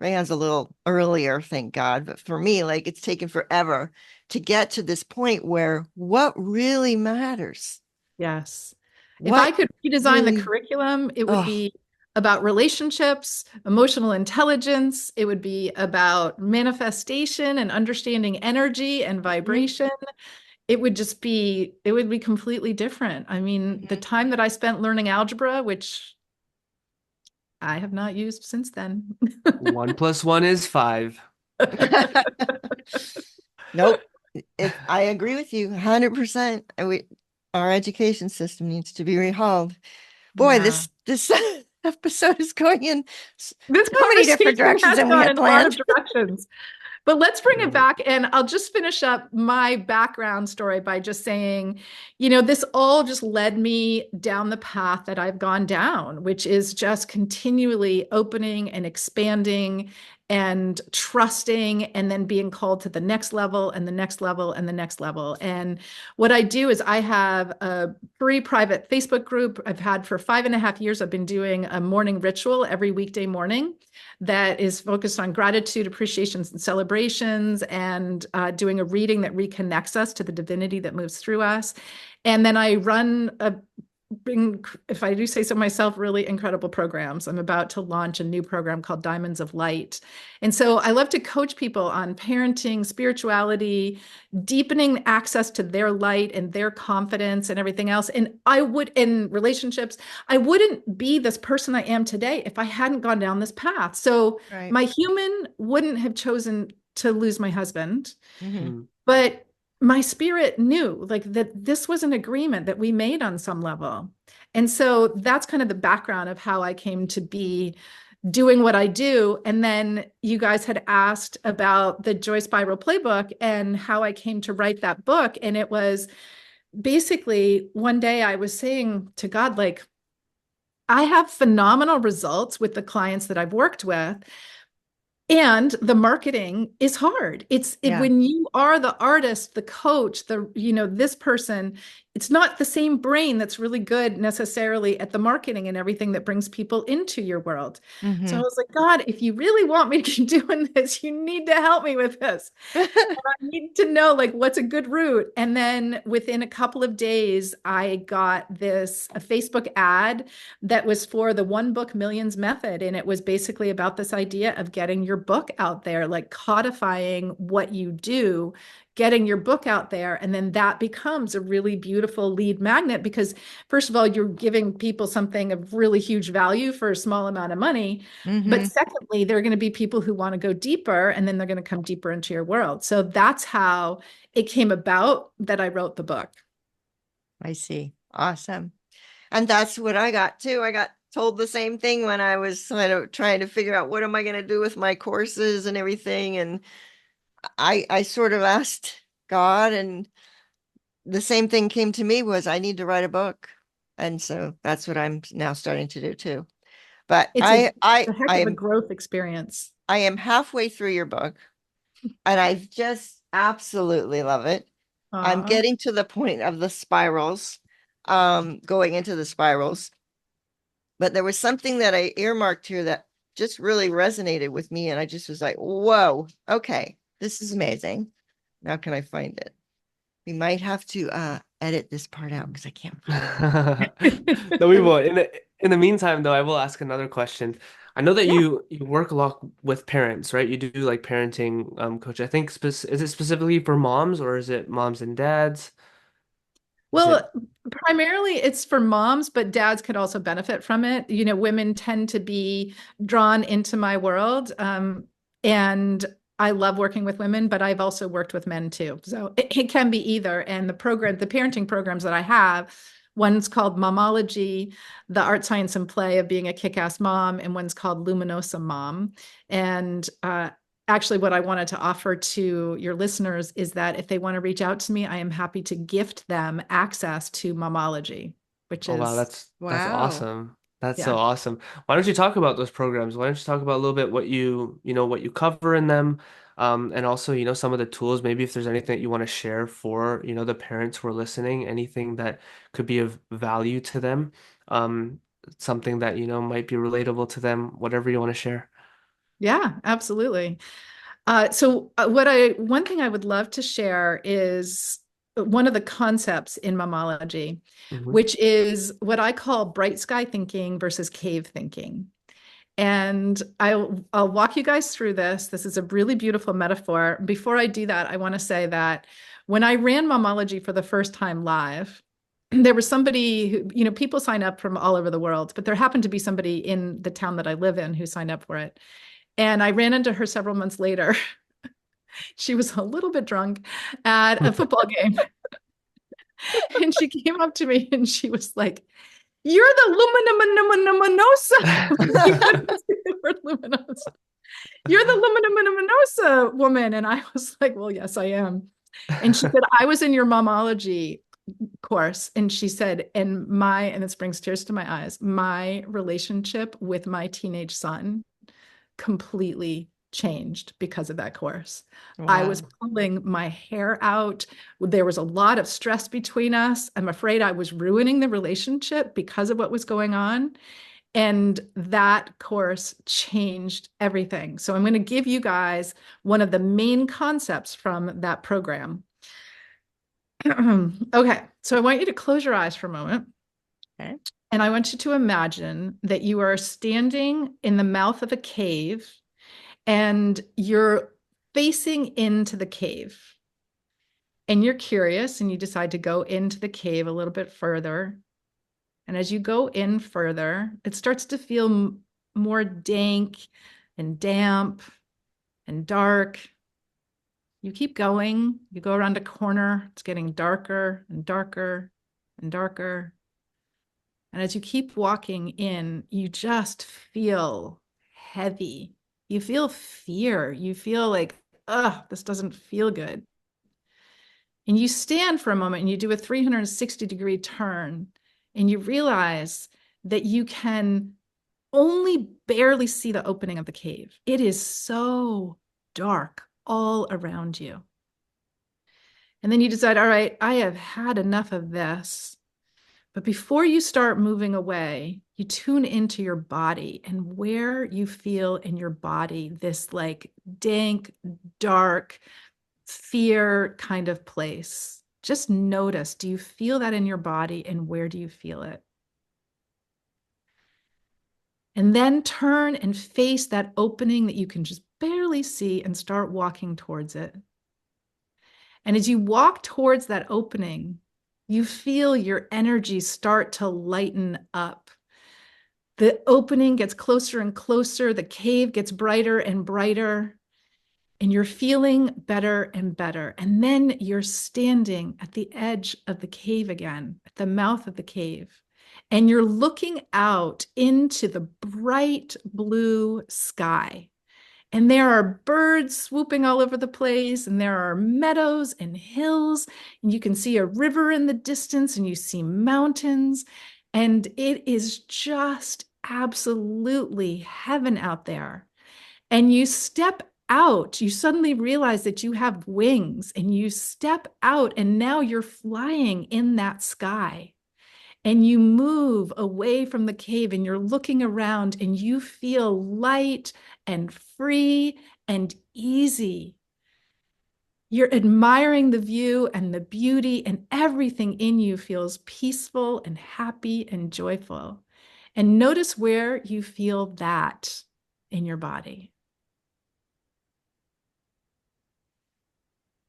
Rayon's a little earlier, thank God. But for me, like it's taken forever to get to this point where what really matters, Yes. If I what could redesign the really, curriculum, it would oh, be about relationships, emotional intelligence. It would be about manifestation and understanding energy and mhm, vibration. It would be completely different. I mean, the mhm. time that I spent learning algebra, which I have not used since then. 1 + 1 is 5. Nope. I agree with you 100%. Our education system needs to be rehauled. Boy, Yeah. this episode is going in so This many different conversation directions has than we gone had in a lot of planned. directions. But let's bring it Right. back. And I'll just finish up my background story by just saying, this all just led me down the path that I've gone down, which is just continually opening and expanding and trusting, and then being called to the next level and the next level and the next level. And what I do is I have a free private Facebook group I've had for 5.5 years. I've been doing a morning ritual every weekday morning that is focused on gratitude, appreciations, and celebrations, and doing a reading that reconnects us to the divinity that moves through us. And then I run if I do say so myself, really incredible programs. I'm about to launch a new program called Diamonds of Light. And so I love to coach people on parenting, spirituality, deepening access to their light and their confidence and everything else. And in relationships, I wouldn't be this person I am today if I hadn't gone down this path. So Right. my human wouldn't have chosen to lose my husband, Mm-hmm. but my spirit knew like that this was an agreement that we made on some level. And so that's kind of the background of how I came to be doing what I do. And then you guys had asked about the Joy Spiral playbook and how I came to write that book. And it was basically one day I was saying to God, like, I have phenomenal results with the clients that I've worked with. And the marketing is hard. When you are the artist, the coach, this person, it's not the same brain that's really good necessarily at the marketing and everything that brings people into your world. Mm-hmm. So I was like, God, if you really want me to keep doing this, you need to help me with this. I need to know like what's a good route. And then within a couple of days, I got a Facebook ad that was for the One Book Millions method. And it was basically about this idea of getting your book out there, like codifying what you do, getting your book out there. And then that becomes a really beautiful lead magnet because first of all, you're giving people something of really huge value for a small amount of money. Mm-hmm. But secondly, there are going to be people who want to go deeper and then they're going to come deeper into your world. So that's how it came about that I wrote the book. I see. Awesome. And that's what I got too. I got told the same thing when I was kind of trying to figure out what am I going to do with my courses and everything. And I sort of asked God, and the same thing came to me was I need to write a book. And so that's what I'm now starting to do too. But It's I a heck of a am growth experience. I am halfway through your book and I just absolutely love it. I'm Aw. getting to the point of the spirals, going into the spirals. But there was something that I earmarked here that just really resonated with me. And I just was like, whoa, okay, this is amazing. Now can I find it? We might have to edit this part out because I can't find No, we it. won't. In the meantime, though, I will ask another question. I know that Yeah. you work a lot with parents, right? You do like parenting coach. I think is it specifically for moms or is it moms and dads? Is it Well, primarily it's for moms, but dads could also benefit from it. Women tend to be drawn into my world. And I love working with women, but I've also worked with men too. So it can be either. And the parenting programs that I have, one's called Momology, the art, science, and play of being a kick-ass mom, and one's called Luminosa Mom. And actually, what I wanted to offer to your listeners is that if they want to reach out to me, I am happy to gift them access to Momology, which Oh wow, is, that's Wow. awesome. That's so yeah. awesome. Why don't you talk about those programs? Why don't you talk about a little bit what what you cover in them, and also, some of the tools, maybe if there's anything that you want to share for, the parents who are listening, anything that could be of value to them, something that, might be relatable to them, whatever you want to share. Yeah, absolutely. One thing I would love to share is one of the concepts in Momology, Hmm. which is what I call bright sky thinking versus cave thinking. And I'll walk you guys through this. This is a really beautiful metaphor. Before I do that, I want to say that when I ran Momology for the first time live, there was somebody who, people sign up from all over the world, but there happened to be somebody in the town that I live in who signed up for it. And I ran into her several months later. She was a little bit drunk at a football game. And she came up to me and she was like, "You're the luminosa." You couldn't say the word luminosa. "You're the luminosa woman." And I was like, "Well, yes, I am." And she said, "I was in your momology course." And she said, and this brings tears to my eyes, my relationship with my teenage son completely changed because of that course. I was Wow. pulling my hair out. There was a lot of stress between us. I'm afraid I was ruining the relationship because of what was going on. And that course changed everything. So I'm going to give you guys one of the main concepts from that program. Okay, so I want you to close your eyes for a moment. Okay. And I want you to imagine that you are standing in the mouth of a cave and you're facing into the cave. And you're curious and you decide to go into the cave a little bit further. And as you go in further, it starts to feel more dank and damp and dark. You keep going, you go around a corner, it's getting darker and darker and darker. And as you keep walking in, you just feel heavy. You feel fear. You feel like, ugh, this doesn't feel good. And you stand for a moment and you do a 360-degree turn and you realize that you can only barely see the opening of the cave. It is so dark all around you. And then you decide, all right, I have had enough of this. But before you start moving away, you tune into your body and where you feel in your body this like dank, dark, fear kind of place. Just notice, do you feel that in your body and where do you feel it? And then turn and face that opening that you can just barely see and start walking towards it. And as you walk towards that opening, you feel your energy start to lighten up. The opening gets closer and closer. The cave gets brighter and brighter. And you're feeling better and better. And then you're standing at the edge of the cave again, at the mouth of the cave. And you're looking out into the bright blue sky. And there are birds swooping all over the place, and there are meadows and hills, and you can see a river in the distance, and you see mountains. And it is just absolutely heaven out there. And you step out, you suddenly realize that you have wings, and you step out, and now you're flying in that sky. And you move away from the cave and you're looking around and you feel light and free and easy. You're admiring the view and the beauty, and everything in you feels peaceful and happy and joyful. And notice where you feel that in your body.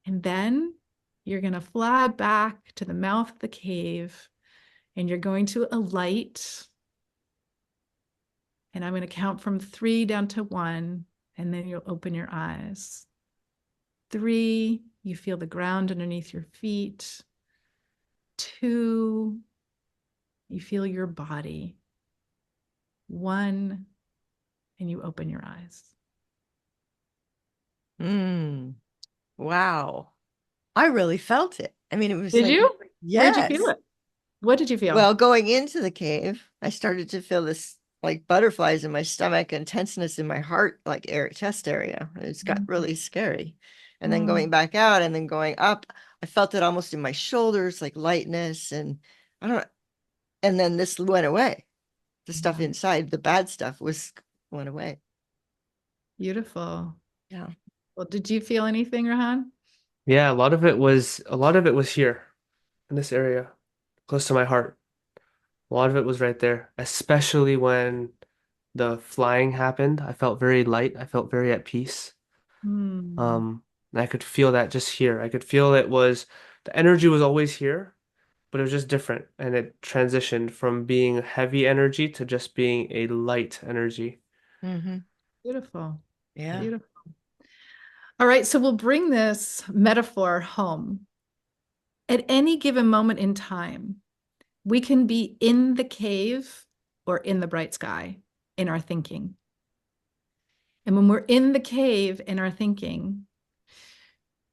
And then you're going to fly back to the mouth of the cave. And you're going to alight. And I'm going to count from 3 down to 1. And then you'll open your eyes. 3, you feel the ground underneath your feet. 2, you feel your body. 1, and you open your eyes. Wow. I really felt it. I mean, it was Did like, you? yes. Where'd you feel it? What did you feel? Well, going into the cave, I started to feel this like butterflies in my stomach and tenseness in my heart, like chest area. It's got really scary. And then going back out and then going up, I felt it almost in my shoulders, like lightness. And I don't know. And then this went away. The stuff inside, the bad stuff went away. Beautiful. Yeah. Well, did you feel anything, Rahan? Yeah, a lot of it was here in this area, close to my heart. A lot of it was right there, especially when the flying happened. I felt very light. I felt very at peace. And I could feel that just here. I could feel the energy was always here, but it was just different. And it transitioned from being heavy energy to just being a light energy. Beautiful. Yeah. Beautiful. All right, so we'll bring this metaphor home. At any given moment in time, we can be in the cave or in the bright sky in our thinking. And when we're in the cave in our thinking,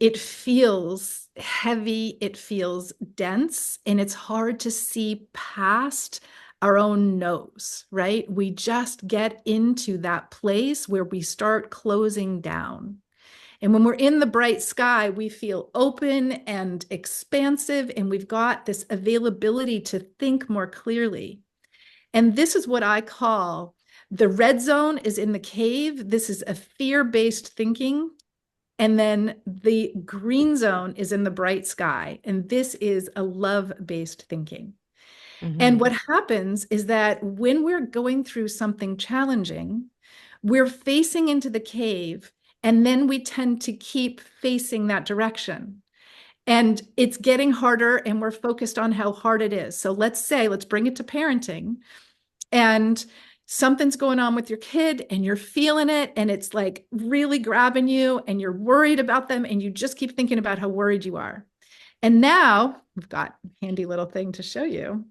it feels heavy, it feels dense, and it's hard to see past our own nose, right? We just get into that place where we start closing down. And when we're in the bright sky, we feel open and expansive, and we've got this availability to think more clearly. And this is what I call the red zone is in the cave. This is a fear-based thinking. And then the green zone is in the bright sky. And this is a love-based thinking. And what happens is that when we're going through something challenging, we're facing into the cave, and then we tend to keep facing that direction. And it's getting harder, and we're focused on how hard it is. So let's bring it to parenting. And something's going on with your kid, and you're feeling it, and it's like really grabbing you, and you're worried about them, and you just keep thinking about how worried you are. And now we've got a handy little thing to show you.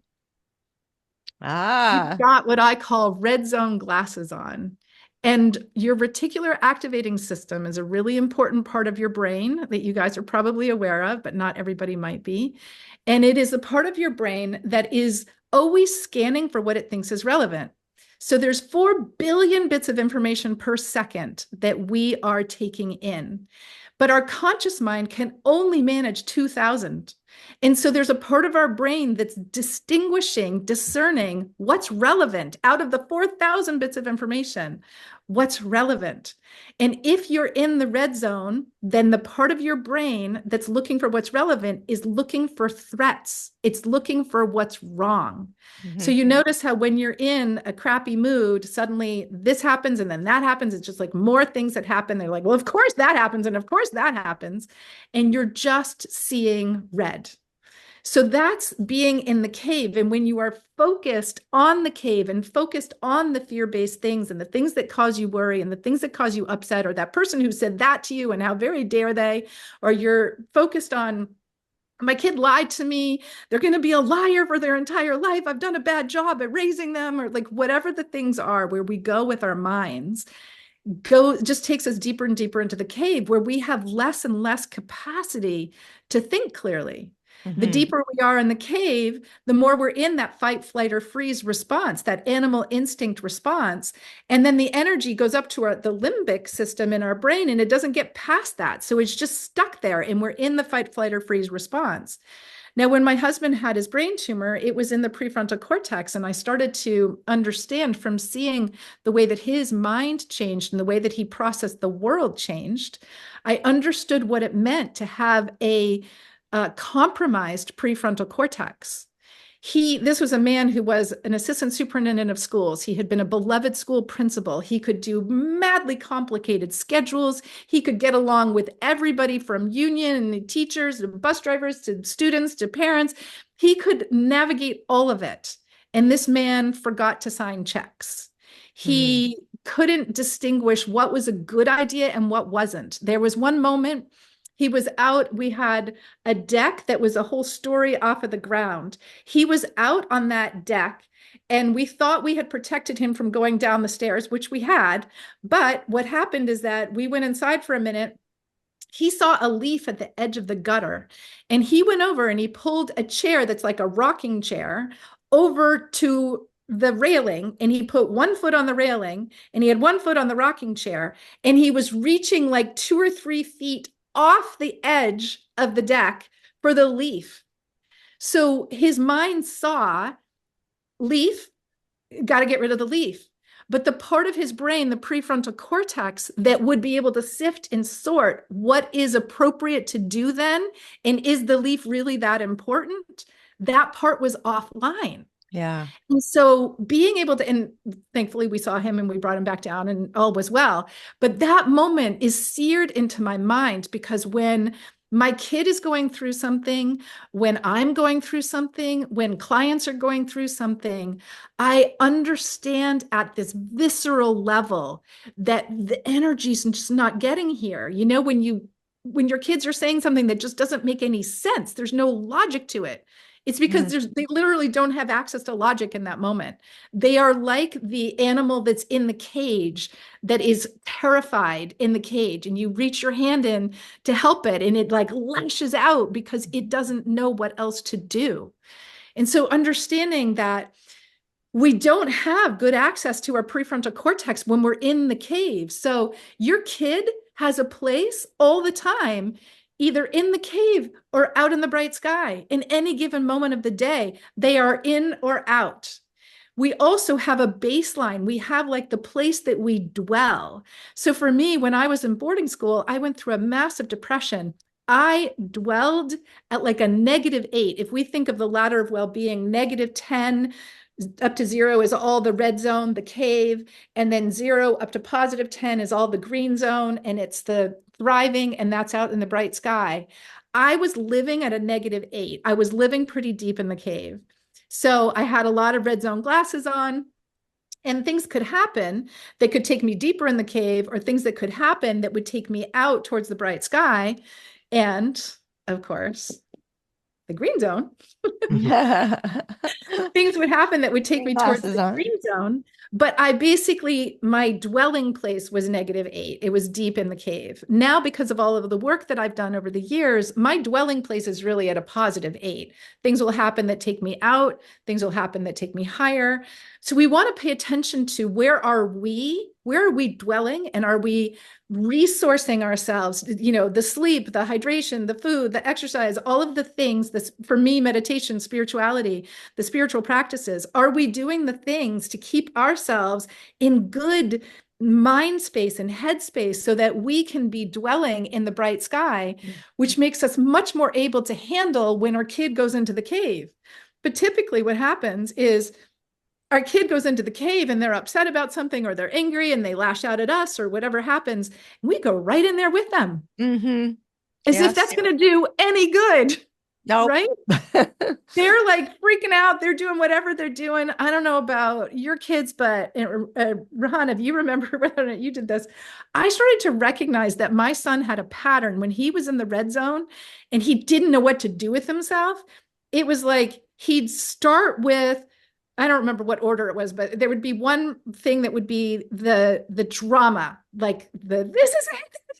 You've got what I call red zone glasses on. And your reticular activating system is a really important part of your brain that you guys are probably aware of, but not everybody might be. And it is a part of your brain that is always scanning for what it thinks is relevant. So there's 4 billion bits of information per second that we are taking in. But our conscious mind can only manage 2,000. And so there's a part of our brain that's discerning what's relevant out of the 4,000 bits of information, what's relevant. And if you're in the red zone, then the part of your brain that's looking for what's relevant is looking for threats. It's looking for what's wrong. So you notice how when you're in a crappy mood, suddenly this happens and then that happens. It's just like more things that happen. They're like, well, of course that happens. And of course that happens. And you're just seeing red. So that's being in the cave. And when you are focused on the cave and focused on the fear-based things and the things that cause you worry and the things that cause you upset, or that person who said that to you and how very dare they, or you're focused on, my kid lied to me, they're going to be a liar for their entire life, I've done a bad job at raising them, or like whatever the things are where we go with our minds, just takes us deeper and deeper into the cave where we have less and less capacity to think clearly. The deeper we are in the cave, the more we're in that fight, flight, or freeze response, that animal instinct response. And then the energy goes up to the limbic system in our brain, and it doesn't get past that. So it's just stuck there, and we're in the fight, flight, or freeze response. Now, when my husband had his brain tumor, it was in the prefrontal cortex, and I started to understand from seeing the way that his mind changed and the way that he processed the world changed. I understood what it meant to have a compromised prefrontal cortex. This was a man who was an assistant superintendent of schools. He had been a beloved school principal. He could do madly complicated schedules. He could get along with everybody from union and teachers to bus drivers to students to parents. He could navigate all of it. And this man forgot to sign checks. He couldn't distinguish what was a good idea and what wasn't. There was one moment he was out. We had a deck that was a whole story off of the ground. He was out on that deck, and we thought we had protected him from going down the stairs, which we had. But what happened is that we went inside for a minute. He saw a leaf at the edge of the gutter, and he went over and he pulled a chair that's like a rocking chair over to the railing, and he put one foot on the railing and he had one foot on the rocking chair, and he was reaching like 2 or 3 feet off the edge of the deck for the leaf. So his mind saw leaf, got to get rid of the leaf. But the part of his brain, the prefrontal cortex, that would be able to sift and sort what is appropriate to do then, and is the leaf really that important, that part was offline. Yeah. And so being able to, and thankfully we saw him and we brought him back down and all was well. But that moment is seared into my mind, because when my kid is going through something, when I'm going through something, when clients are going through something, I understand at this visceral level that the energy's just not getting here. You know, when your kids are saying something that just doesn't make any sense, there's no logic to it. It's because they literally don't have access to logic in that moment. They are like the animal that's in the cage that is terrified in the cage, and you reach your hand in to help it and it like lashes out because it doesn't know what else to do. And so understanding that we don't have good access to our prefrontal cortex when we're in the cave. So your kid has a place all the time, either in the cave or out in the bright sky. In any given moment of the day, they are in or out. We also have a baseline. We have like the place that we dwell. So for me, when I was in boarding school, I went through a massive depression. I dwelled at like a -8. If we think of the ladder of well-being, -10 up to 0 is all the red zone, the cave, and then 0 up to +10 is all the green zone, and it's the thriving, and that's out in the bright sky. I was living at a -8. I was living pretty deep in the cave. So I had a lot of red zone glasses on, and things could happen that could take me deeper in the cave, or things that could happen that would take me out towards the bright sky. And of course, the green zone. Yeah. Things would happen that would take me towards Glasses the on. green zone. But I basically, my dwelling place was -8. It was deep in the cave. Now, because of all of the work that I've done over the years, my dwelling place is really at a +8. Things will happen that take me out, things will happen that take me higher. So we want to pay attention to where are we? Where are we dwelling? And are we resourcing ourselves? You know, the sleep, the hydration, the food, the exercise, all of the things, this, for me, meditation, spirituality, the spiritual practices. Are we doing the things to keep ourselves in good mind space and head space so that we can be dwelling in the bright sky, which makes us much more able to handle when our kid goes into the cave? But typically what happens is our kid goes into the cave and they're upset about something, or they're angry and they lash out at us, or whatever happens, and we go right in there with them, as if Yes. that's going to do any good. Nope. Right? They're like freaking out. They're doing whatever they're doing. I don't know about your kids, but Rahan, if you remember whether or not you did this, I started to recognize that my son had a pattern when he was in the red zone and he didn't know what to do with himself. It was like he'd start with, I don't remember what order it was, but there would be one thing that would be the drama, like this is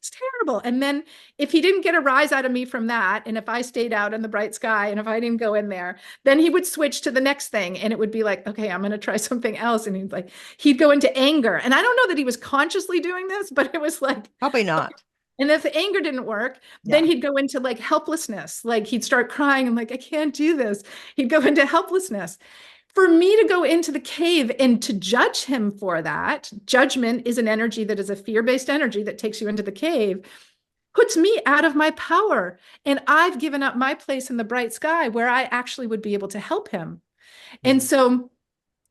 terrible. And then if he didn't get a rise out of me from that, and if I stayed out in the bright sky, and if I didn't go in there, then he would switch to the next thing, and it would be like, okay, I'm going to try something else. And he'd go into anger. And I don't know that he was consciously doing this, but it was like, Probably not. and if the anger didn't work, then he'd go into like helplessness. Like he'd start crying and like, I can't do this. He'd go into helplessness. For me to go into the cave and to judge him for that, judgment is an energy that is a fear-based energy that takes you into the cave, puts me out of my power. And I've given up my place in the bright sky where I actually would be able to help him. And so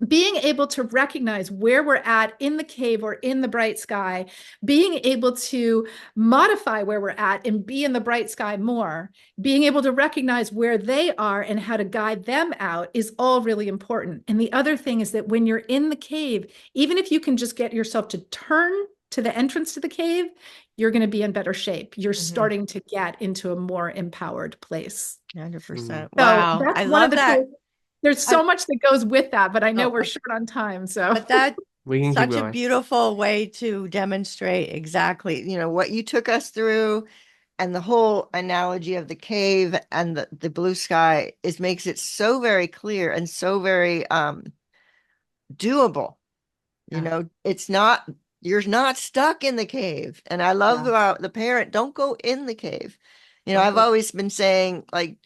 being able to recognize where we're at in the cave or in the bright sky, being able to modify where we're at and be in the bright sky more, being able to recognize where they are and how to guide them out is all really important. And the other thing is that when you're in the cave, even if you can just get yourself to turn to the entrance to the cave, you're going to be in better shape. You're starting to get into a more empowered place. 100%. So Wow. that's I one love of the that. cool, there's so much that goes with that, but I know Oh, we're short on time. So But that's We can keep such a going. beautiful way to demonstrate exactly, what you took us through, and the whole analogy of the cave and the blue sky makes it so very clear and so very doable. It's not, you're not stuck in the cave. And I love about the parent, don't go in the cave. I've always been saying, like,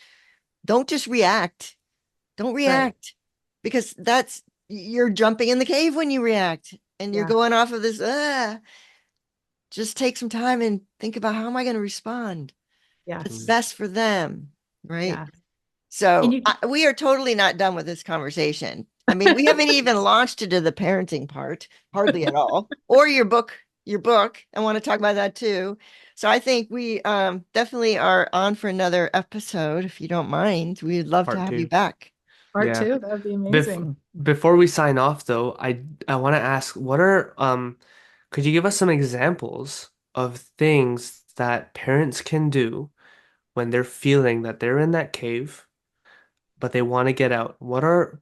don't just react. Don't react, because you're jumping in the cave when you react, and you're going off of this. Just take some time and think about, how am I going to respond? It's best for them, right? Yeah. So we are totally not done with this conversation. I mean, we haven't even launched into the parenting part, hardly at all, or your book. I want to talk about that too. So I think we definitely are on for another episode. If you don't mind, we'd love to have you back. Part two, that would be amazing. Before we sign off, though, I want to ask, could you give us some examples of things that parents can do when they're feeling that they're in that cave, but they want to get out? What are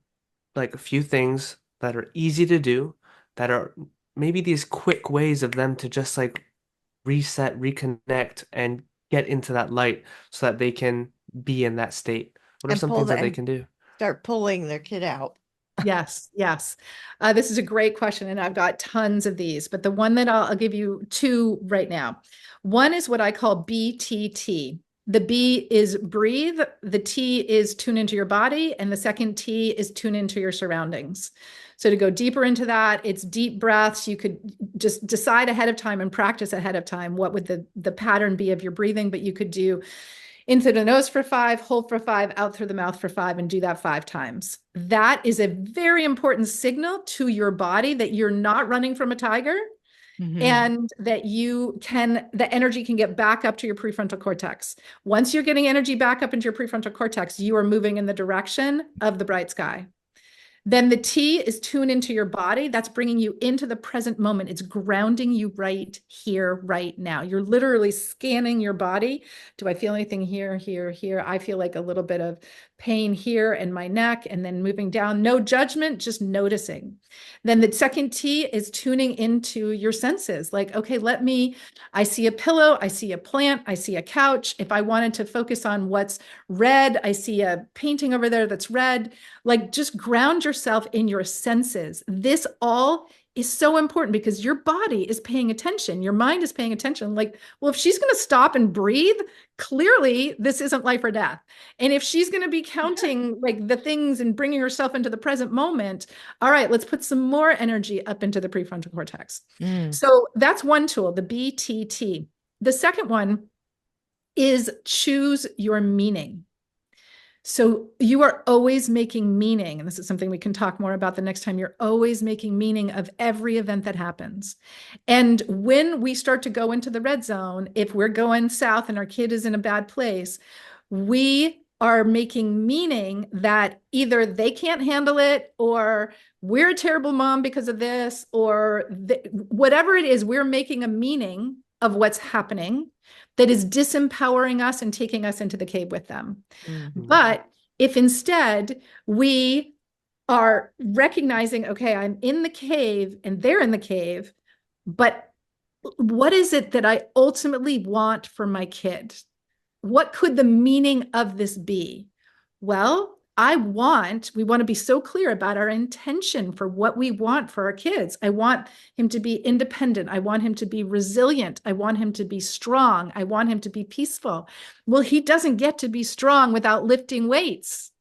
like a few things that are easy to do, that are maybe these quick ways of them to just like reset, reconnect, and get into that light so that they can be in that state? What are some things that they can do? Start pulling their kid out. Yes, yes. This is a great question, and I've got tons of these, but the one that I'll give you two right now. One is what I call BTT. The B is breathe, the T is tune into your body, and the second T is tune into your surroundings. So to go deeper into that, it's deep breaths. You could just decide ahead of time and practice ahead of time what would the pattern be of your breathing, but you could do in through the nose for 5, hold for 5, out through the mouth for 5, and do that 5 times. That is a very important signal to your body that you're not running from a tiger, and that the energy can get back up to your prefrontal cortex. Once you're getting energy back up into your prefrontal cortex, you are moving in the direction of the bright sky. Then the T is tune into your body. That's bringing you into the present moment. It's grounding you right here, right now. You're literally scanning your body. Do I feel anything here, here, here? I feel like a little bit of pain here in my neck, and then moving down. No judgment, just noticing. Then the second T is tuning into your senses. Like, okay, I see a pillow, I see a plant, I see a couch. If I wanted to focus on what's red, I see a painting over there that's red. Like, just ground yourself in your senses. This all is so important because your body is paying attention. Your mind is paying attention. Like, well, if she's going to stop and breathe, clearly this isn't life or death. And if she's going to be counting like the things and bringing herself into the present moment, all right, let's put some more energy up into the prefrontal cortex. So that's one tool, the BTT. The second one is choose your meaning. So you are always making meaning, and this is something we can talk more about the next time. You're always making meaning of every event that happens. And when we start to go into the red zone, if we're going south and our kid is in a bad place, we are making meaning that either they can't handle it, or we're a terrible mom because of this, or whatever it is, we're making a meaning of what's happening that is disempowering us and taking us into the cave with them. But if instead we are recognizing, okay, I'm in the cave and they're in the cave, but what is it that I ultimately want for my kid? What could the meaning of this be? Well, we want to be so clear about our intention for what we want for our kids. I want him to be independent. I want him to be resilient. I want him to be strong. I want him to be peaceful. Well, he doesn't get to be strong without lifting weights.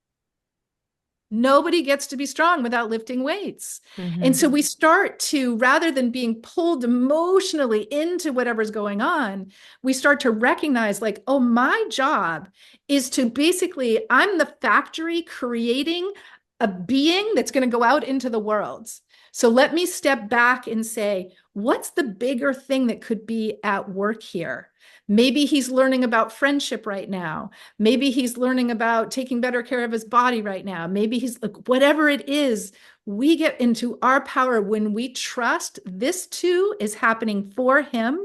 Nobody gets to be strong without lifting weights. And so we start to, rather than being pulled emotionally into whatever's going on, we start to recognize like, oh, my job is to basically, I'm the factory creating a being that's going to go out into the world. So let me step back and say, what's the bigger thing that could be at work here? Maybe he's learning about friendship right now. Maybe he's learning about taking better care of his body right now. Maybe he's like, whatever it is, we get into our power when we trust this too is happening for him.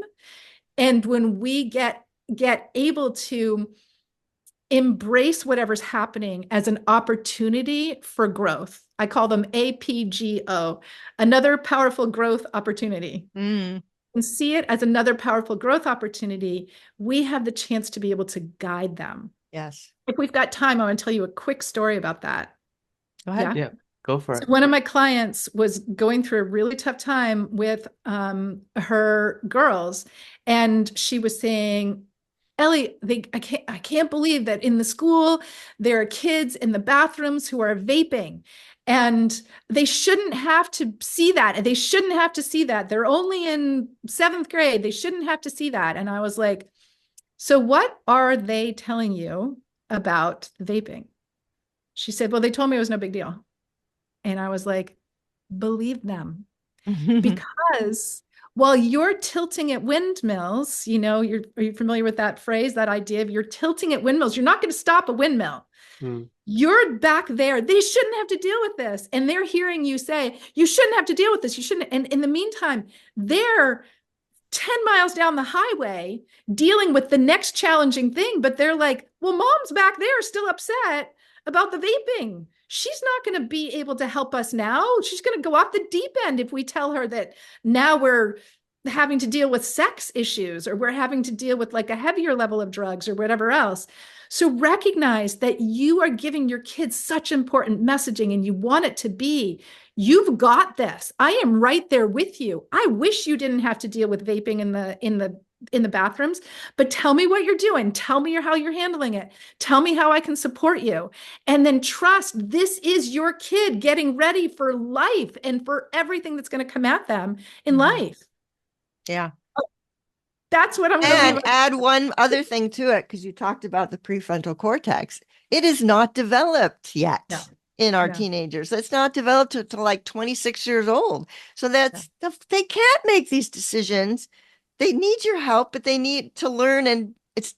And when we get able to embrace whatever's happening as an opportunity for growth. I call them APGO, another powerful growth opportunity. And see it as another powerful growth opportunity, we have the chance to be able to guide them. Yes. If we've got time, I want to tell you a quick story about that. Go ahead. Yeah, go for it. One of my clients was going through a really tough time with her girls, and she was saying, Ellie, I can't believe that in the school there are kids in the bathrooms who are vaping. And they shouldn't have to see that. They shouldn't have to see that. They're only in 7th grade. They shouldn't have to see that. And I was like, so what are they telling you about vaping? She said, well, they told me it was no big deal. And I was like, believe them. Because while you're tilting at windmills, are you familiar with that phrase, that idea of you're tilting at windmills? You're not going to stop a windmill. You're back there. They shouldn't have to deal with this. And they're hearing you say, you shouldn't have to deal with this. You shouldn't. And in the meantime, they're 10 miles down the highway dealing with the next challenging thing. But they're like, well, mom's back there still upset about the vaping. She's not going to be able to help us now. She's going to go off the deep end if we tell her that now we're having to deal with sex issues, or we're having to deal with like a heavier level of drugs or whatever else. So recognize that you are giving your kids such important messaging, and you want it to be, you've got this. I am right there with you. I wish you didn't have to deal with vaping in the bathrooms, but tell me what you're doing. Tell me how you're handling it. Tell me how I can support you. And then trust this is your kid getting ready for life and for everything that's going to come at them in life. Yeah. That's what I'm going to And leave. add one other thing to it, because you talked about the prefrontal cortex. It is not developed yet No. in our No. teenagers. It's not developed until like 26 years old. So they can't make these decisions. They need your help, but they need to learn. And it's,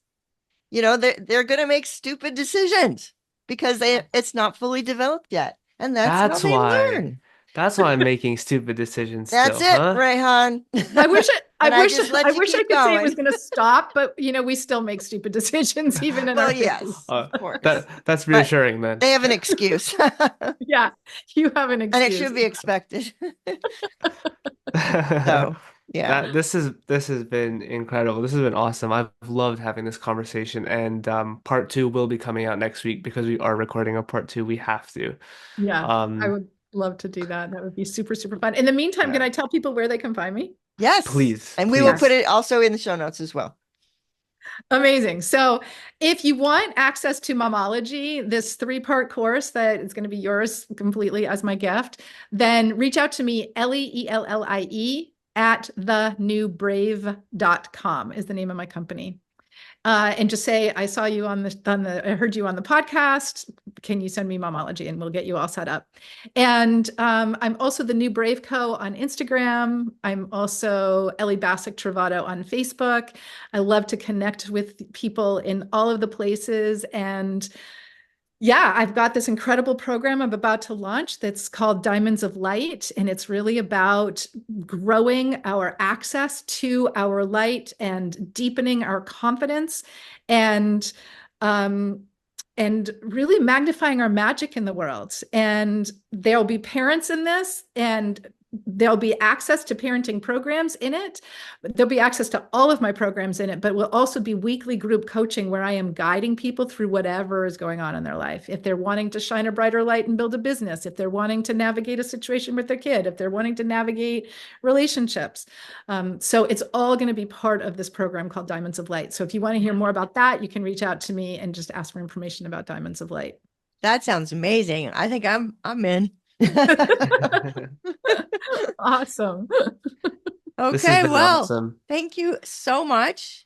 they're going to make stupid decisions because it's not fully developed yet. And that's how That's they why. learn. That's why I'm making stupid decisions That's still, it, huh? Rayhan. I wish And I wish just let I you wish I keep could say it was going. going to stop, but we still make stupid decisions even in Well, our yes, 50s. of course. That's But reassuring then. they have an excuse. And Yeah, you have an it excuse. should be expected. So, yeah. This has been incredible. This has been awesome. I've loved having this conversation, and part two will be coming out next week because we are recording a part two. We have to. Yeah, I Um, would love to do that. That would be super, super fun. In the meantime, can yeah. I tell people where they can find me? Yes. Please, And we will put please. it also in the show notes as well. Amazing. So if you want access to Momology, this 3-part course that is going to be yours completely as my gift, then reach out to me, Ellie, ELLIE, at thenewbrave.com is the name of my company. And just say, I saw you I heard you on the podcast. Can you send me Momology? And we'll get you all set up. And I'm also the New Brave Co. on Instagram. I'm also Ellie Bassick-Trovato on Facebook. I love to connect with people in all of the places. And yeah, I've got this incredible program I'm about to launch that's called Diamonds of Light. And it's really about growing our access to our light and deepening our confidence and um, and really magnifying our magic in the world. And there'll be parents in this, and there'll be access to parenting programs in it. There'll be access to all of my programs in it, but will also be weekly group coaching where I am guiding people through whatever is going on in their life. If they're wanting to shine a brighter light and build a business, if they're wanting to navigate a situation with their kid, if they're wanting to navigate relationships. So it's all going to be part of this program called Diamonds of Light. So if you want to hear more about that, you can reach out to me and just ask for information about Diamonds of Light. That sounds amazing. I think I'm in. Awesome. Okay, well, awesome. thank you so much.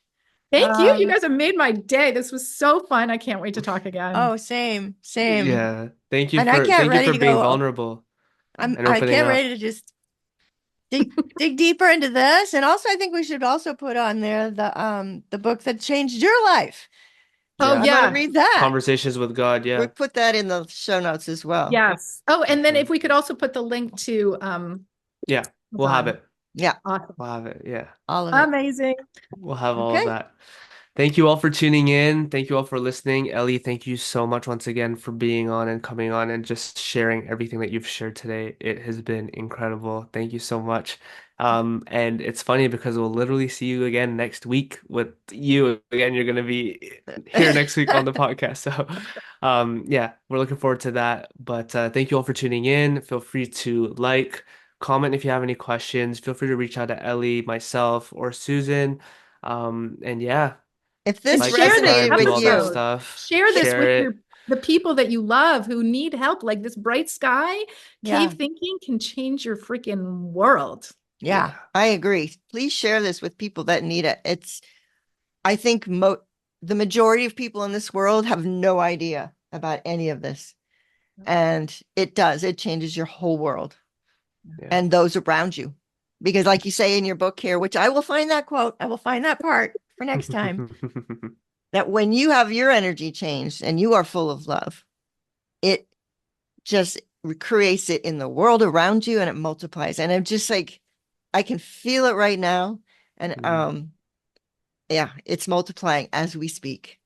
Thank you. You guys have made my day. This was so fun. I can't wait to talk again. Oh, same. Yeah. Thank you And I can't ready for to being go. vulnerable and I opening can't up. ready to just dig deeper into this. And also, I think we should also put on there the book that changed your life. Oh, I'm yeah. gonna read that. Conversations with God. Yeah. We put that in the show notes as well. Yes. Oh, and then if we could also put the link to Yeah, we'll have it. Yeah. Awesome. We'll have it. Yeah. All of it. Amazing. We'll have all of that. Thank you all for tuning in. Thank you all for listening. Ellie, thank you so much once again for being on and coming on and just sharing everything that you've shared today. It has been incredible. Thank you so much. And it's funny because we'll literally see you again next week with you again. You're going to be here next week on the podcast. So, yeah, we're looking forward to that. But thank you all for tuning in. Feel free to comment if you have any questions. Feel free to reach out to Ellie, myself, or Susan. And yeah. If this resonated with all you, that stuff. Share this with it. the people that you love who need help. Like this bright sky, Yeah. cave thinking can change your freaking world. Yeah, I agree. Please share this with people that need it. I think the majority of people in this world have no idea about any of this. And it changes your whole world and those around you. Because like you say in your book here, which I will find that quote, I will find that part for next time, that when you have your energy changed and you are full of love, it just creates it in the world around you and it multiplies. And I'm just like, I can feel it right now. And yeah, it's multiplying as we speak.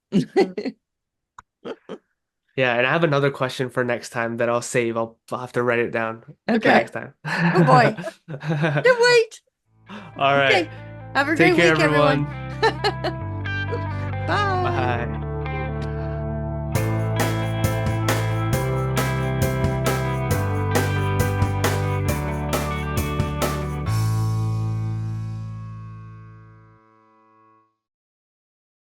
Yeah, and I have another question for next time that I'll save. I'll have to write it down. Okay. Next time. Oh boy. Wait. All right. Okay. Have a Take great care, week, everyone. everyone. Bye. Bye.